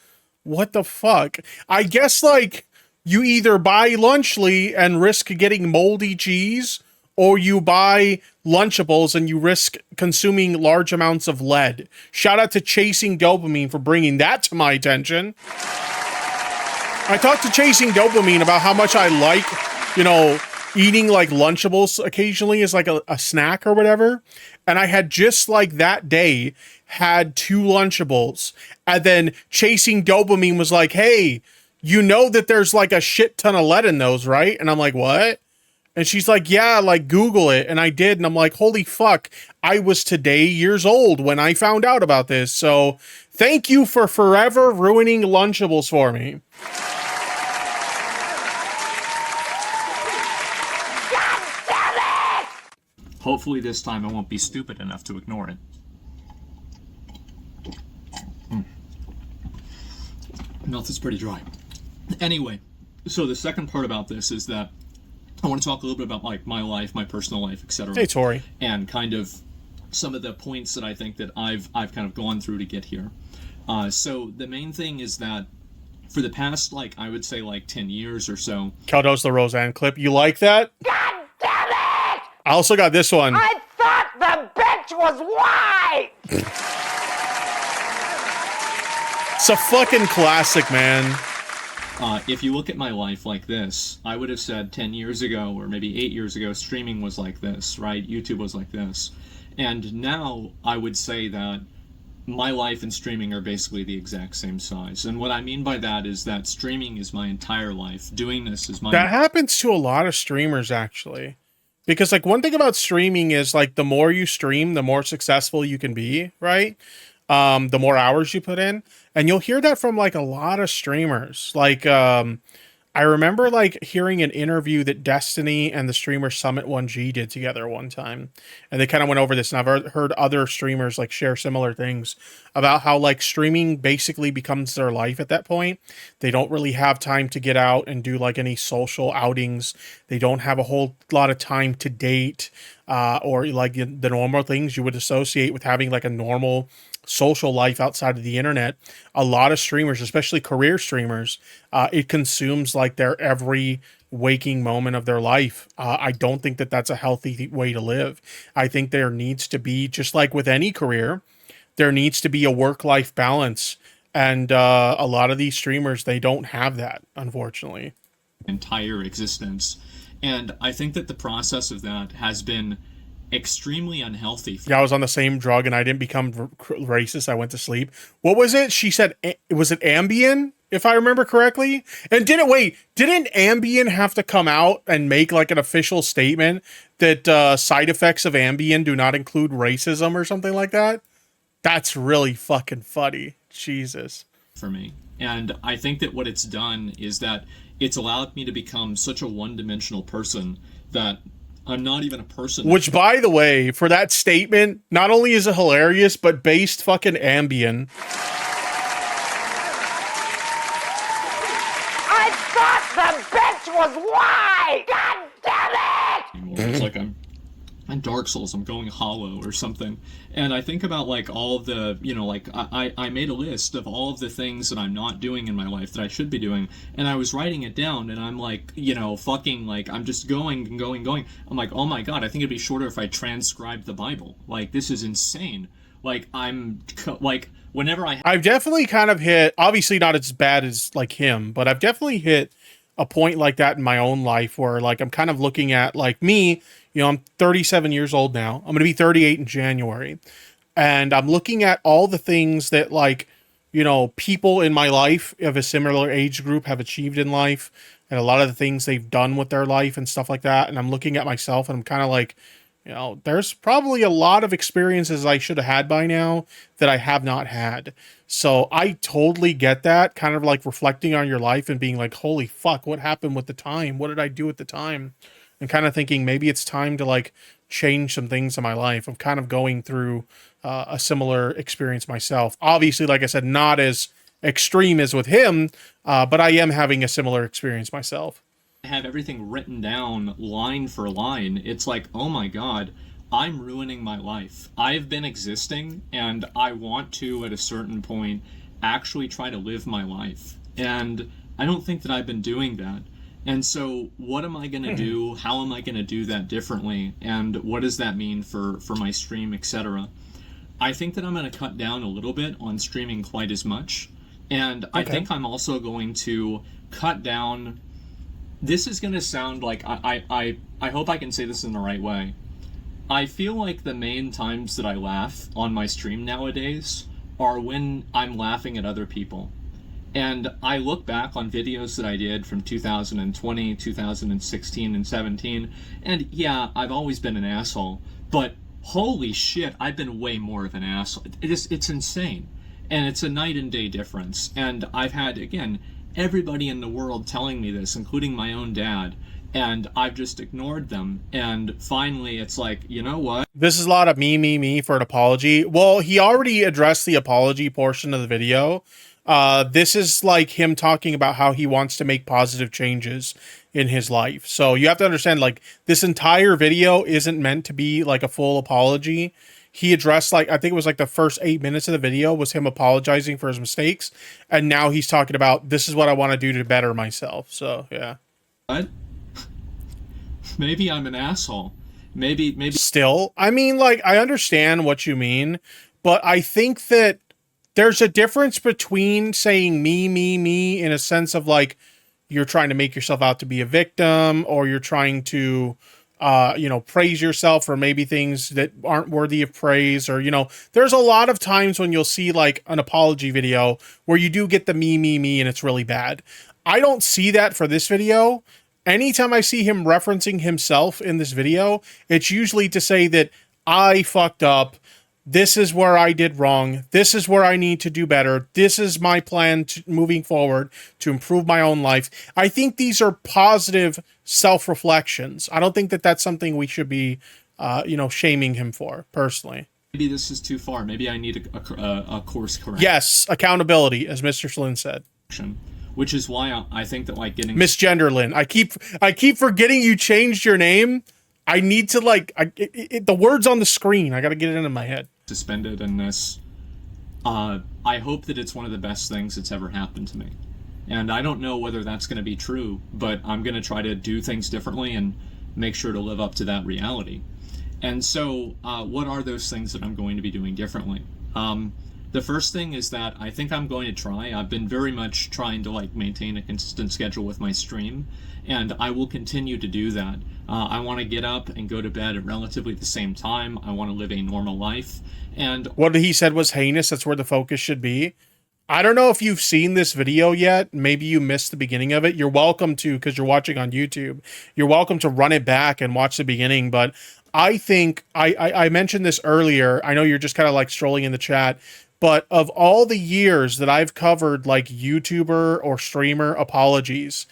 What the fuck? I guess like you either buy Lunchly and risk getting moldy cheese, or you buy Lunchables and you risk consuming large amounts of lead. Shout out to Chasing Dopamine for bringing that to my attention. I talked to Chasing Dopamine about how much I like, you know, eating like Lunchables occasionally as like a snack or whatever. And I had just like that day had 2 Lunchables. And then Chasing Dopamine was like, hey, you know that there's like a shit ton of lead in those, right? And I'm like, what? And she's like, yeah, like Google it. And I did. And I'm like, holy fuck. I was today years old when I found out about this. So thank you for forever ruining Lunchables for me. Hopefully this time I won't be stupid enough to ignore it. Mouth is pretty dry. Anyway, so the second part about this is that I want to talk a little bit about like my life, my personal life, etc. Hey, Tori. And kind of some of the points that I think that I've kind of gone through to get here. So the main thing is that for the past, like, I would say like 10 years or so. Caldos the Roseanne clip. You like that? God damn it! I also got this one. I thought the bitch was white! It's a fucking classic, man. If you look at my life like this, I would have said 10 years ago or maybe 8 years ago, streaming was like this, right? YouTube was like this. And now I would say that my life and streaming are basically the exact same size. And what I mean by that is that streaming is my entire life. Doing this is my... That happens to a lot of streamers, actually. Because, like, one thing about streaming is, like, the more you stream, the more successful you can be, right? The more hours you put in. And you'll hear that from, like, a lot of streamers. Like, I remember, like, hearing an interview that Destiny and the streamer Summit1G did together one time. And they kind of went over this. And I've heard other streamers, like, share similar things about how, like, streaming basically becomes their life at that point. They don't really have time to get out and do, like, any social outings. They don't have a whole lot of time to date or, like, the normal things you would associate with having, like, a normal social life outside of the internet. A lot of streamers, especially career streamers, it consumes like their every waking moment of their life. I don't think that that's a healthy way to live. I think there needs to be, just like with any career, there needs to be a work-life balance. And a lot of these streamers, they don't have that, unfortunately. Entire existence. And I think that the process of that has been extremely unhealthy. Yeah, I was on the same drug and I didn't become racist. I went to sleep. What was it? She said, was it Ambien, if I remember correctly? And didn't Ambien have to come out and make like an official statement that side effects of Ambien do not include racism or something like that? That's really fucking funny. Jesus. For me. And I think that what it's done is that it's allowed me to become such a one-dimensional person that I'm not even a person. Which, by the way, for that statement, not only is it hilarious, but based fucking Ambien. I thought the bitch was white! God damn it! It's like I'm Dark Souls, I'm going hollow or something. And I think about like all of the, you know, like I made a list of all of the things that I'm not doing in my life that I should be doing, and I was writing it down, and I'm like, you know, fucking like, I'm just going and going and going. I'm like, oh my god, I think it'd be shorter if I transcribed the Bible. Like, this is insane. Like, whenever I've definitely kind of hit, obviously not as bad as like him, but I've definitely hit a point like that in my own life where like I'm kind of looking at like me, you know, I'm 37 years old now. I'm going to be 38 in January. And I'm looking at all the things that like, you know, people in my life of a similar age group have achieved in life, and a lot of the things they've done with their life and stuff like that. And I'm looking at myself and I'm kind of like, you know, there's probably a lot of experiences I should have had by now that I have not had. So I totally get that, kind of like reflecting on your life and being like, holy fuck, what happened with the time? What did I do at the time? And kind of thinking maybe it's time to like change some things in my life. I'm kind of going through a similar experience myself. Obviously, like I said, not as extreme as with him, but I am having a similar experience myself. Have everything written down line for line, it's like, oh my god, I'm ruining my life. I've been existing, and I want to, at a certain point, actually try to live my life. And I don't think that I've been doing that. And so what am I going to do? How am I going to do that differently? And what does that mean for my stream, etc.? I think that I'm going to cut down a little bit on streaming quite as much. And I think I'm also going to cut down... This is going to sound like, I hope I can say this in the right way. I feel like the main times that I laugh on my stream nowadays are when I'm laughing at other people. And I look back on videos that I did from 2020, 2016, and 17, and yeah, I've always been an asshole, but holy shit, I've been way more of an asshole. It's insane. And it's a night and day difference. And I've had, again, everybody in the world telling me this, including my own dad, and I've just ignored them. And finally, it's like, you know what? This is a lot of me for an apology. Well, he already addressed the apology portion of the video. This is like him talking about how he wants to make positive changes in his life. So you have to understand, like, this entire video isn't meant to be like a full apology. He addressed, like, I think it was like the first 8 minutes of the video was him apologizing for his mistakes. And now he's talking about, this is what I want to do to better myself. So, yeah. What? Maybe I'm an asshole. Maybe. Still, I mean, like, I understand what you mean, but I think that there's a difference between saying me in a sense of like, you're trying to make yourself out to be a victim, or you're trying to, you know, praise yourself for maybe things that aren't worthy of praise, or, you know, there's a lot of times when you'll see like an apology video where you do get the me and it's really bad. I don't see that for this video. Anytime I see him referencing himself in this video, it's usually to say that I fucked up. This is where I did wrong. This is where I need to do better. This is my plan moving forward to improve my own life. I think these are positive self-reflections. I don't think that that's something we should be, you know, shaming him for, personally. Maybe this is too far. Maybe I need a course correction. Yes, accountability, as Mr. Slynn said. Which is why I think that, like, getting... Miss Genderlin, I keep forgetting you changed your name. I need to, like, the word's on the screen. I got to get it into my head. Suspended in this. I hope that it's one of the best things that's ever happened to me. And I don't know whether that's going to be true, but I'm going to try to do things differently and make sure to live up to that reality. And so, what are those things that I'm going to be doing differently? The The first thing is that I think I'm going to try. I've been very much trying to like maintain a consistent schedule with my stream, and I will continue to do that. I want to get up and go to bed at relatively the same time. I want to live a normal life. And what he said was heinous. That's where the focus should be. I don't know if you've seen this video yet. Maybe you missed the beginning of it. You're welcome to, because you're watching on YouTube, you're welcome to run it back and watch the beginning. But I think I mentioned this earlier. I know you're just kind of like strolling in the chat, but of all the years that I've covered like YouTuber or streamer apologies,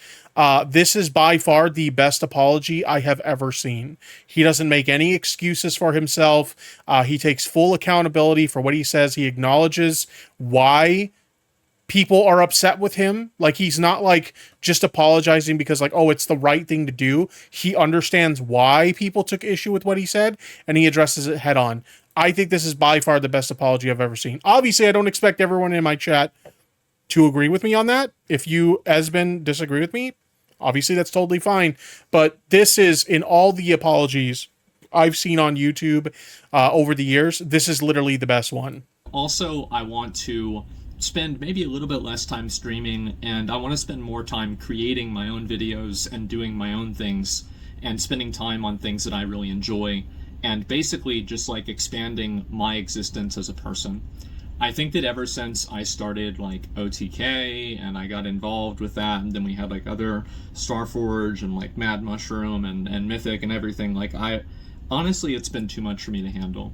this is by far the best apology I have ever seen. He doesn't make any excuses for himself. He takes full accountability for what he says. He acknowledges why people are upset with him. Like, he's not like just apologizing because like, oh, it's the right thing to do. He understands why people took issue with what he said, and he addresses it head on. I think this is by far the best apology I've ever seen. Obviously, I don't expect everyone in my chat to agree with me on that. If you, Esben, disagree with me, obviously that's totally fine. But this is, in all the apologies I've seen on YouTube over the years, this is literally the best one. also, I want to spend maybe a little bit less time streaming, and I want to spend more time creating my own videos and doing my own things and spending time on things that I really enjoy, and basically just like expanding my existence as a person. I think that ever since I started like OTK and I got involved with that, and then we had like other Starforge and like Mad Mushroom and Mythic and everything, like honestly, it's been too much for me to handle.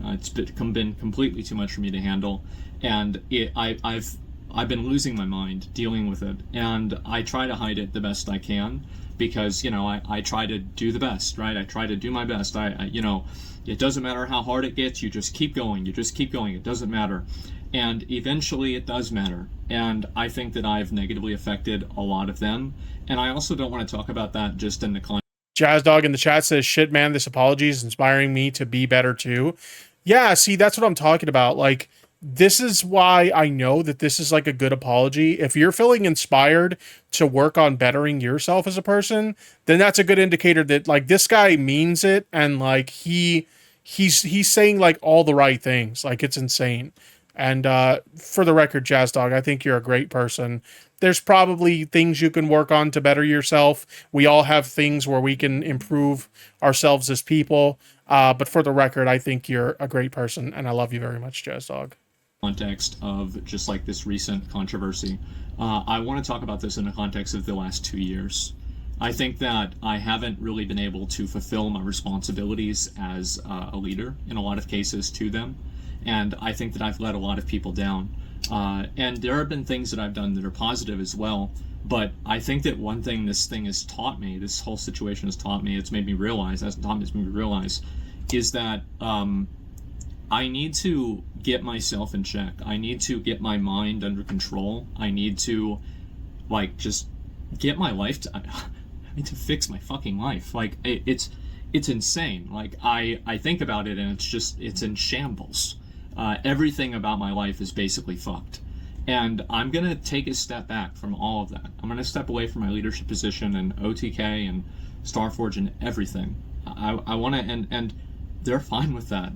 It's been completely too much for me to handle, and I've been losing my mind dealing with it, and I try to hide it the best I can, because, you know, I try to do the best, right? I try to do my best. I you know, it doesn't matter how hard it gets, you just keep going, it doesn't matter. And eventually it does matter. And I think that I've negatively affected a lot of them. And I also don't want to talk about that just in the context. JazzDog in the chat says, shit, man, this apology is inspiring me to be better too. Yeah, see, that's what I'm talking about. Like, this is why I know that this is like a good apology. If you're feeling inspired to work on bettering yourself as a person, then that's a good indicator that like this guy means it, and like he's saying like all the right things. Like, it's insane. And for the record, JazzDog, I think you're a great person. There's probably things you can work on to better yourself. We all have things where we can improve ourselves as people. But for the record, I think you're a great person, and I love you very much, JazzDog. Context of just like this recent controversy. I want to talk about this in the context of the last 2 years. I think that I haven't really been able to fulfill my responsibilities as a leader in a lot of cases to them. And I think that I've let a lot of people down. And there have been things that I've done that are positive as well. But I think that one thing this thing has taught me, this whole situation has taught me, it's made me realize, is that I need to get myself in check. I need to get my mind under control. I need to, like, just get my life I need to fix my fucking life. Like, it's insane. Like, I think about it, and it's in shambles. Everything about my life is basically fucked. And I'm going to take a step back from all of that. I'm going to step away from my leadership position and OTK and Starforge and everything. I want to, and they're fine with that.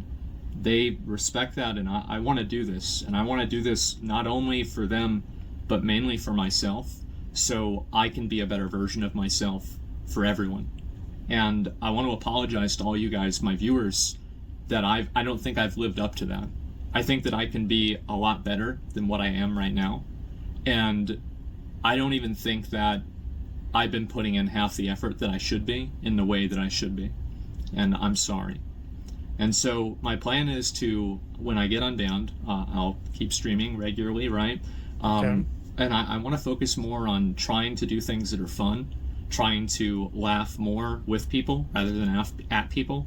They respect that, and I want to do this. And I want to do this not only for them, but mainly for myself, so I can be a better version of myself for everyone. And I want to apologize to all you guys, my viewers, that I don't think I've lived up to that. I think that I can be a lot better than what I am right now. And I don't even think that I've been putting in half the effort that I should be in the way that I should be. And I'm sorry. And so my plan is to, when I get unbanned, I'll keep streaming regularly, right? Okay. And I want to focus more on trying to do things that are fun, trying to laugh more with people rather than at people.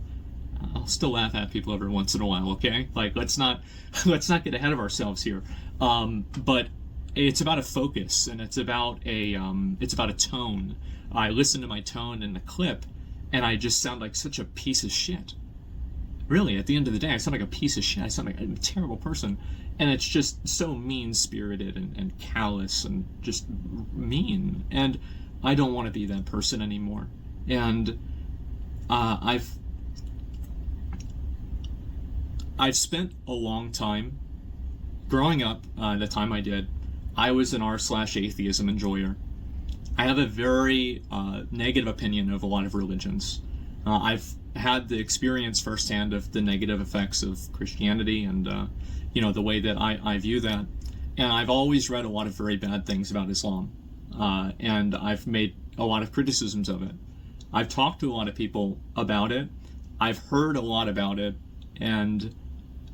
I'll still laugh at people every once in a while, okay? Like, let's not get ahead of ourselves here. But it's about a focus, and it's about a tone. I listen to my tone in the clip, and I just sound like such a piece of shit. Really, at the end of the day, I sound like a piece of shit. I sound like a terrible person, and it's just so mean-spirited and callous and just mean. And I don't want to be that person anymore. And I've spent a long time growing up, the time I did, I was an r/atheism enjoyer. I have a very negative opinion of a lot of religions. I've had the experience firsthand of the negative effects of Christianity and, the way that I view that. And I've always read a lot of very bad things about Islam. And I've made a lot of criticisms of it. I've talked to a lot of people about it. I've heard a lot about it. And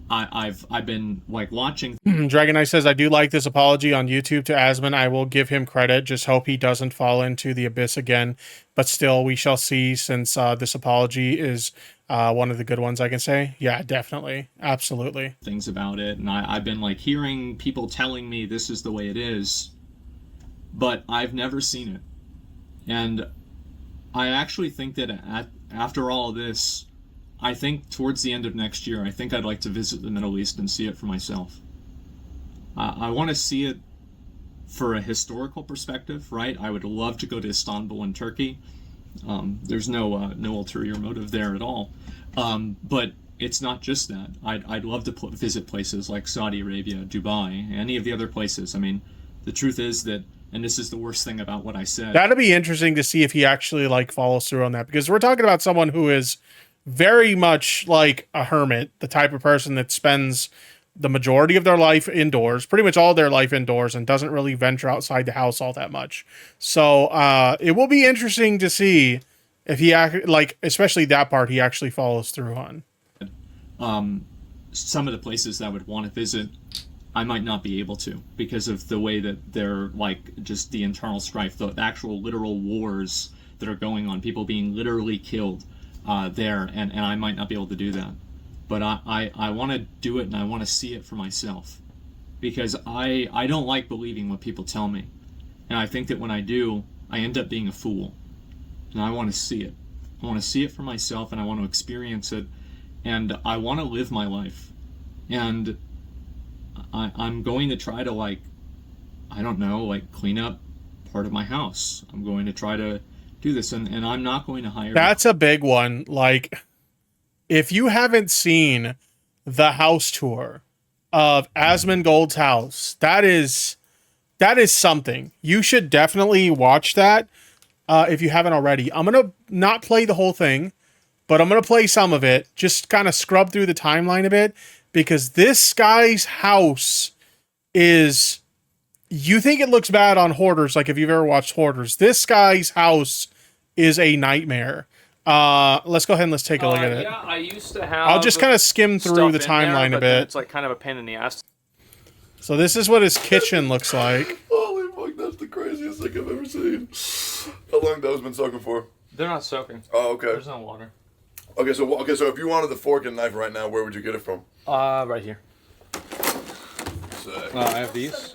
I've been like watching. Dragon Knight says, I do like this apology on YouTube to Asmon. I will give him credit. Just hope he doesn't fall into the abyss again. But still, we shall see, since this apology is one of the good ones, I can say. Yeah, definitely. Absolutely. Things about it. And I've been like hearing people telling me this is the way it is. But I've never seen it. And I actually think that after all of this, I think towards the end of next year, I think I'd like to visit the Middle East and see it for myself. I want to see it for a historical perspective, right? I would love to go to Istanbul in Turkey. There's no ulterior motive there at all. But it's not just that. I'd love to visit places like Saudi Arabia, Dubai, any of the other places. I mean, the truth is that, and this is the worst thing about what I said. That'll be interesting to see if he actually like follows through on that, because we're talking about someone who is very much like a hermit, the type of person that spends the majority of their life indoors, pretty much all their life indoors, and doesn't really venture outside the house all that much. So it will be interesting to see if he especially that part he actually follows through on. Some of the places that I would want to visit, I might not be able to because of the way that they're like just the internal strife, the actual literal wars that are going on, people being literally killed there, and I might not be able to do that. But I want to do it, and I want to see it for myself, because I don't like believing what people tell me. And I think that when I do, I end up being a fool. And I want to see it. I want to see it for myself, and I want to experience it, and I want to live my life. And I'm going to try to, like, I don't know, like, clean up part of my house. I'm going to try to do this, and I'm not going to hire. That's a big one. Like, if you haven't seen the house tour of Asmongold's house, that is something. You should definitely watch that if you haven't already. I'm gonna not play the whole thing, but I'm gonna play some of it. Just kind of scrub through the timeline a bit, because this guy's house is. You think it looks bad on Hoarders, like if you've ever watched Hoarders. This guy's house is a nightmare. Let's go ahead and let's take a look at it. Yeah, I used to have. I'll just kind of skim through the timeline a bit. It's like kind of a pain in the ass. So this is what his kitchen looks like. Holy fuck, that's the craziest thing I've ever seen. How long those been soaking for? They're not soaking. Oh, okay. There's no water. Okay, so if you wanted the fork and knife right now, where would you get it from? Right here. Sick. I have these.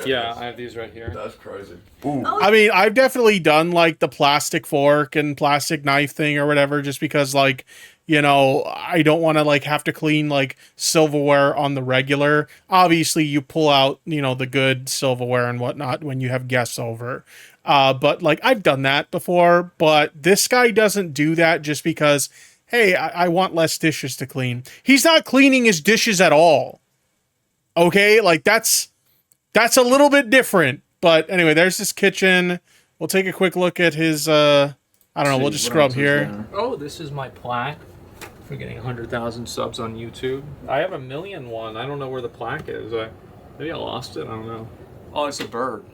Yeah, I have these right here. That's crazy. Ooh. I mean, I've definitely done like the plastic fork and plastic knife thing or whatever, just because like, you know, I don't want to like have to clean like silverware on the regular. Obviously you pull out, you know, the good silverware and whatnot when you have guests over. But like I've done that before, but this guy doesn't do that just because, hey, I want less dishes to clean. He's not cleaning his dishes at all. Okay. Like that's a little bit different. But anyway, there's this kitchen. We'll take a quick look at his, I don't know, we'll just scrub here. Oh, this is my plaque for getting 100,000 subs on YouTube. I have 1,000,000 one. I don't know where the plaque is. Maybe I lost it. I don't know. Oh, it's a bird.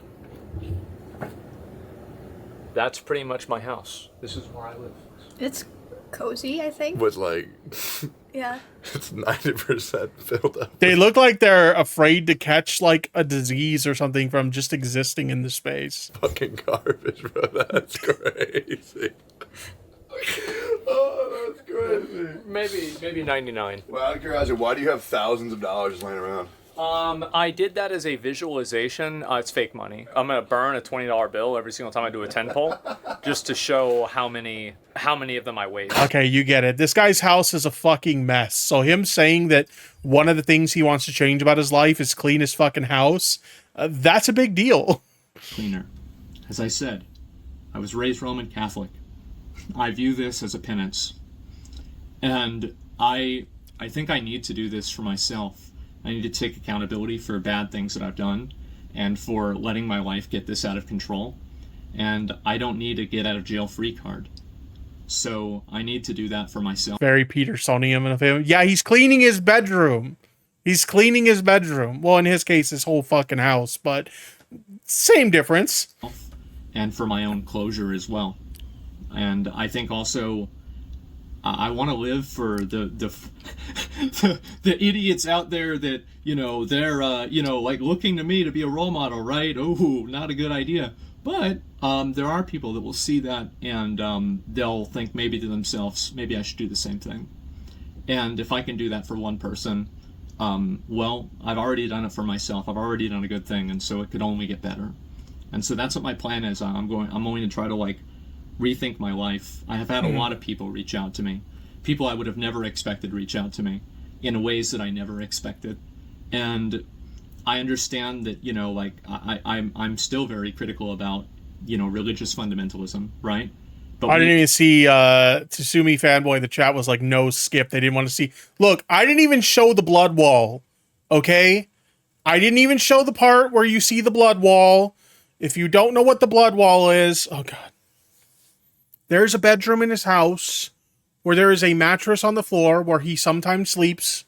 That's pretty much my house. This is where I live. It's cozy, I think. With like, yeah. It's 90% filled up. They look like they're afraid to catch like a disease or something from just existing in the space. Fucking garbage, bro. That's crazy. Oh, that's crazy. Maybe 99. Well, out of curiosity, why do you have thousands of dollars laying around? I did that as a visualization. It's fake money. I'm gonna burn a $20 bill every single time I do a 10 pull, just to show how many of them I waste. Okay, you get it. This guy's house is a fucking mess. So him saying that one of the things he wants to change about his life is clean his fucking house, that's a big deal. Cleaner. As I said, I was raised Roman Catholic. I view this as a penance, and I think I need to do this for myself. I need to take accountability for bad things that I've done and for letting my life get this out of control. And I don't need a get out of jail free card. So I need to do that for myself. Very Petersonian of him. Yeah, he's cleaning his bedroom. He's cleaning his bedroom. Well, in his case, his whole fucking house, but same difference. And for my own closure as well. And I think also I want to live for the idiots out there that, you know, they're like looking to me to be a role model, right? Oh, not a good idea. But there are people that will see that and they'll think maybe to themselves, maybe I should do the same thing. And if I can do that for one person, well, I've already done it for myself. I've already done a good thing, and so it could only get better. And so that's what my plan is. I'm going to try to like rethink my life. I have had a lot of people reach out to me, people I would have never expected reach out to me in ways that I never expected. And I understand that, you know, like I'm still very critical about, you know, religious fundamentalism, right? But I didn't even see Tsumi fanboy. The chat was like, no skip. They didn't want to see. Look, I didn't even show the blood wall. Okay, I didn't even show the part where you see the blood wall. If you don't know what the blood wall is, oh god, there's a bedroom in his house where there is a mattress on the floor where he sometimes sleeps,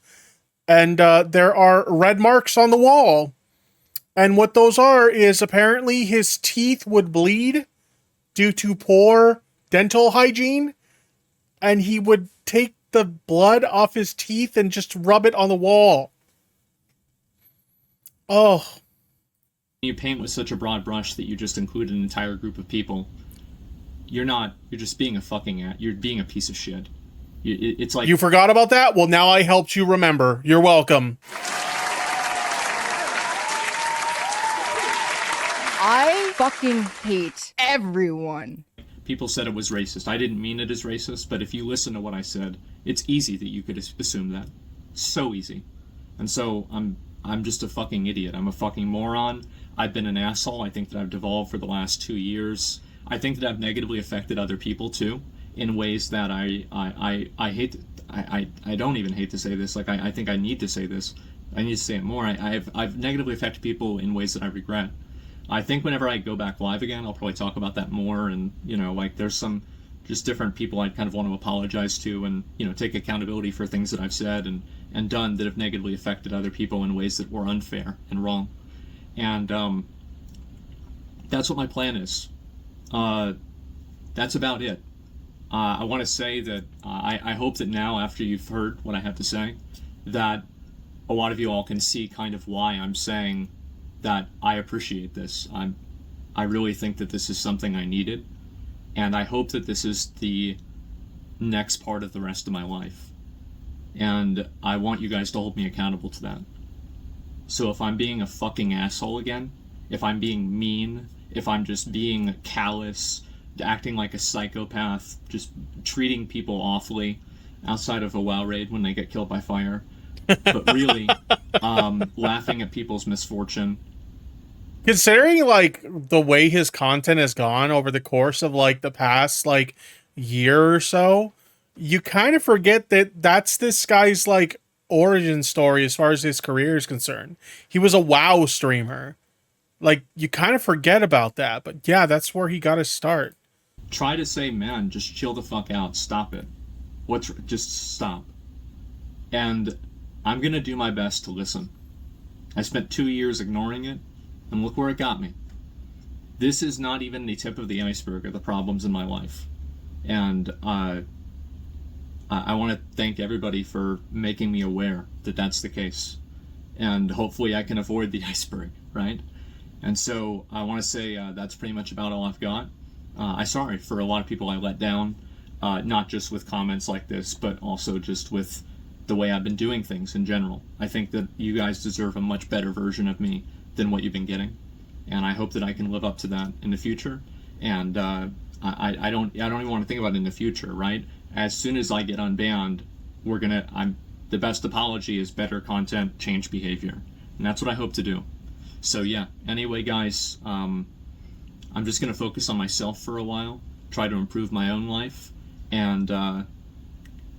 and there are red marks on the wall. And what those are is apparently his teeth would bleed due to poor dental hygiene, and he would take the blood off his teeth and just rub it on the wall. Oh. You paint with such a broad brush that you just include an entire group of people. You're just being you're being a piece of shit. It's like... You forgot about that? Well, now I helped you remember. You're welcome. I fucking hate everyone. People said it was racist. I didn't mean it as racist, but if you listen to what I said, it's easy that you could assume that. So easy. And so I'm just a fucking idiot. I'm a fucking moron. I've been an asshole. I think that I've devolved for the last 2 years. I think that I've negatively affected other people too, in ways that I hate. I don't even hate to say this. Like I think I need to say this. I need to say it more. I've negatively affected people in ways that I regret. I think whenever I go back live again, I'll probably talk about that more. And, you know, like there's some just different people I kind of want to apologize to and, you know, take accountability for things that I've said and done that have negatively affected other people in ways that were unfair and wrong. And that's what my plan is. That's about it. I want to say that I hope that now, after you've heard what I have to say, that a lot of you all can see kind of why I'm saying that I appreciate this. I really think that this is something I needed, and I hope that this is the next part of the rest of my life. And I want you guys to hold me accountable to that. So if I'm being a fucking asshole again, if I'm being mean, if I'm just being callous, acting like a psychopath, just treating people awfully outside of a WoW raid when they get killed by fire, but really laughing at people's misfortune. Considering like the way his content has gone over the course of like the past like year or so, you kind of forget that that's this guy's like origin story as far as his career is concerned. He was a WoW streamer. Like, you kind of forget about that, but yeah, that's where he got his start. Try to say, man, just chill the fuck out. Stop it. Just stop. And I'm going to do my best to listen. I spent 2 years ignoring it, and look where it got me. This is not even the tip of the iceberg of the problems in my life. And I want to thank everybody for making me aware that that's the case. And hopefully I can avoid the iceberg, right? And so I want to say that's pretty much about all I've got. I'm sorry for a lot of people I let down, not just with comments like this, but also just with the way I've been doing things in general. I think that you guys deserve a much better version of me than what you've been getting, and I hope that I can live up to that in the future. And I don't even want to think about it in the future, right? As soon as I get unbanned, the best apology is better content, change behavior, and that's what I hope to do. So yeah, anyway guys, I'm just going to focus on myself for a while, try to improve my own life, and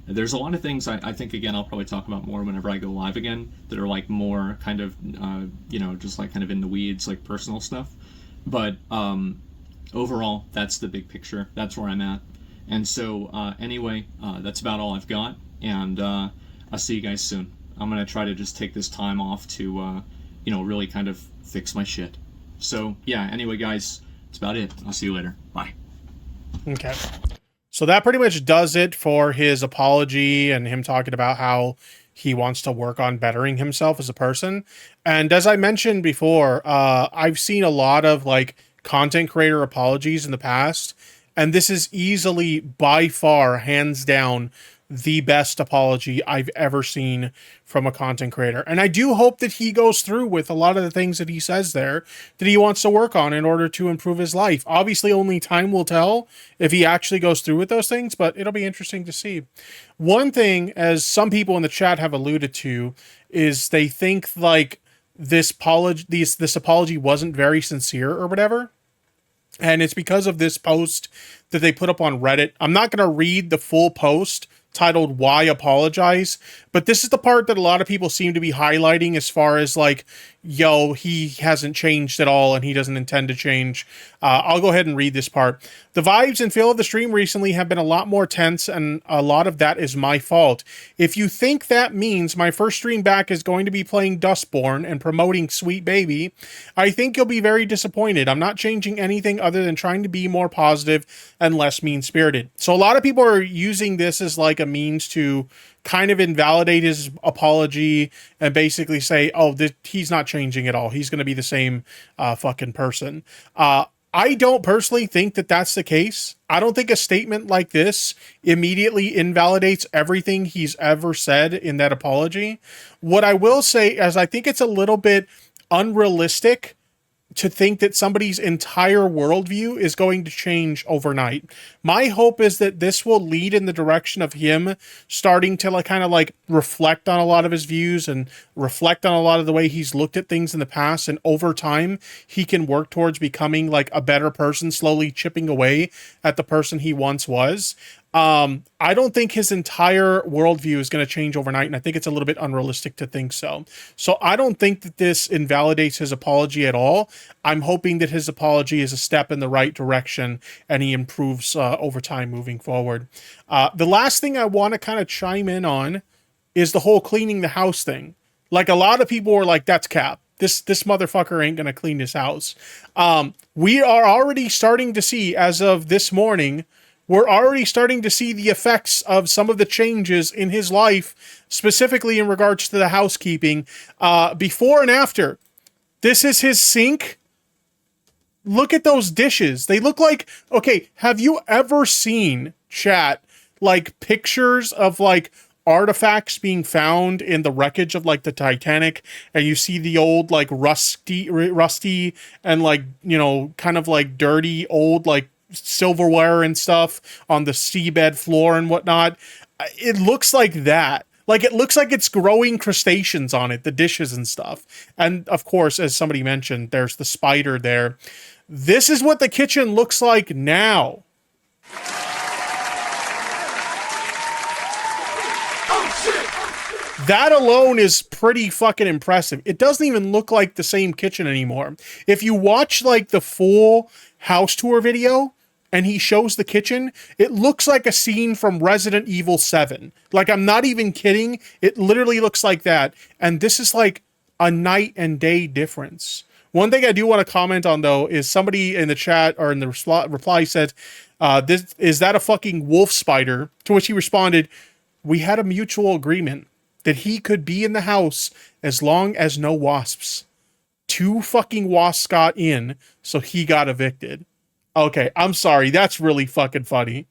there's a lot of things I think, again, I'll probably talk about more whenever I go live again, that are like more kind of, just like kind of in the weeds, like personal stuff. But overall, that's the big picture. That's where I'm at. And so anyway, that's about all I've got. And I'll see you guys soon. I'm going to try to just take this time off to, really kind of fix my shit. So yeah, anyway, guys, that's about it. I'll see you later. Bye. Okay. So that pretty much does it for his apology and him talking about how he wants to work on bettering himself as a person. And as I mentioned before, I've seen a lot of like content creator apologies in the past, and this is easily, by far, hands down, the best apology I've ever seen from a content creator. And I do hope that he goes through with a lot of the things that he says there that he wants to work on in order to improve his life. Obviously, only time will tell if he actually goes through with those things, but it'll be interesting to see. One thing, as some people in the chat have alluded to, is they think like this apology wasn't very sincere or whatever. And it's because of this post that they put up on Reddit. I'm not going to read the full post titled "Why Apologize," but this is the part that a lot of people seem to be highlighting as far as like, yo, he hasn't changed at all and he doesn't intend to change. I'll go ahead and read this part. The vibes and feel of the stream recently have been a lot more tense, and a lot of that is my fault. If you think that means my first stream back is going to be playing Dustborn and promoting Sweet Baby, I think you'll be very disappointed. I'm not changing anything other than trying to be more positive and less mean-spirited. So a lot of people are using this as like a means to kind of invalidate his apology and basically say, oh, he's not changing at all. He's going to be the same fucking person. I don't personally think that that's the case. I don't think a statement like this immediately invalidates everything he's ever said in that apology. What I will say is I think it's a little bit unrealistic to think that somebody's entire worldview is going to change overnight. My hope is that this will lead in the direction of him starting to like kind of like reflect on a lot of his views and reflect on a lot of the way he's looked at things in the past. And over time, he can work towards becoming like a better person, slowly chipping away at the person he once was. I don't think his entire worldview is going to change overnight, and I think it's a little bit unrealistic to think so. So I don't think that this invalidates his apology at all. I'm hoping that his apology is a step in the right direction and he improves over time moving forward. The last thing I want to kind of chime in on is the whole cleaning the house thing. Like a lot of people were like, that's cap. This motherfucker ain't going to clean his house. We are already starting to see, as of this morning, we're already starting to see the effects of some of the changes in his life, specifically in regards to the housekeeping, before and after. This is his sink. Look at those dishes. They look like, okay, have you ever seen, chat, like pictures of like artifacts being found in the wreckage of like the Titanic, and you see the old like rusty and like, you know, kind of like dirty old like silverware and stuff on the seabed floor and whatnot? It looks like that. Like it looks like it's growing crustaceans on it, the dishes and stuff. And of course, as somebody mentioned, there's the spider there. This is what the kitchen looks like now. That alone is pretty fucking impressive. It doesn't even look like the same kitchen anymore. If you watch like the full house tour video and he shows the kitchen, it looks like a scene from Resident Evil 7. Like, I'm not even kidding. It literally looks like that. And this is like a night and day difference. One thing I do want to comment on, though, is somebody in the chat or in the reply said, is that a fucking wolf spider? To which he responded, we had a mutual agreement that he could be in the house as long as no wasps. 2 fucking wasps got in, so he got evicted. Okay, I'm sorry. That's really fucking funny.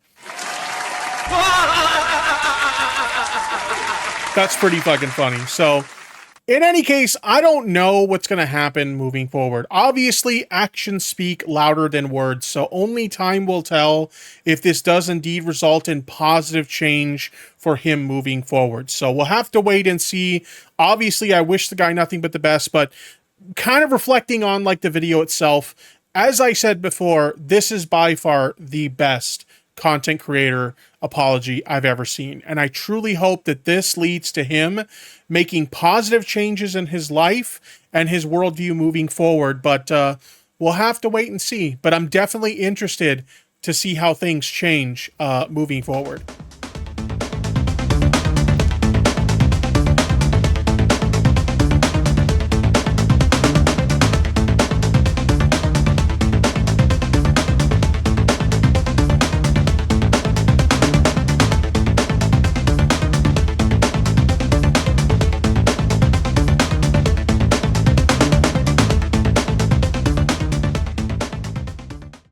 That's pretty fucking funny. So, in any case, I don't know what's going to happen moving forward. Obviously, actions speak louder than words, so only time will tell if this does indeed result in positive change for him moving forward. So we'll have to wait and see. Obviously, I wish the guy nothing but the best, but kind of reflecting on like the video itself, as I said before, this is by far the best content creator apology I've ever seen. And I truly hope that this leads to him making positive changes in his life and his worldview moving forward. But we'll have to wait and see. But I'm definitely interested to see how things change moving forward.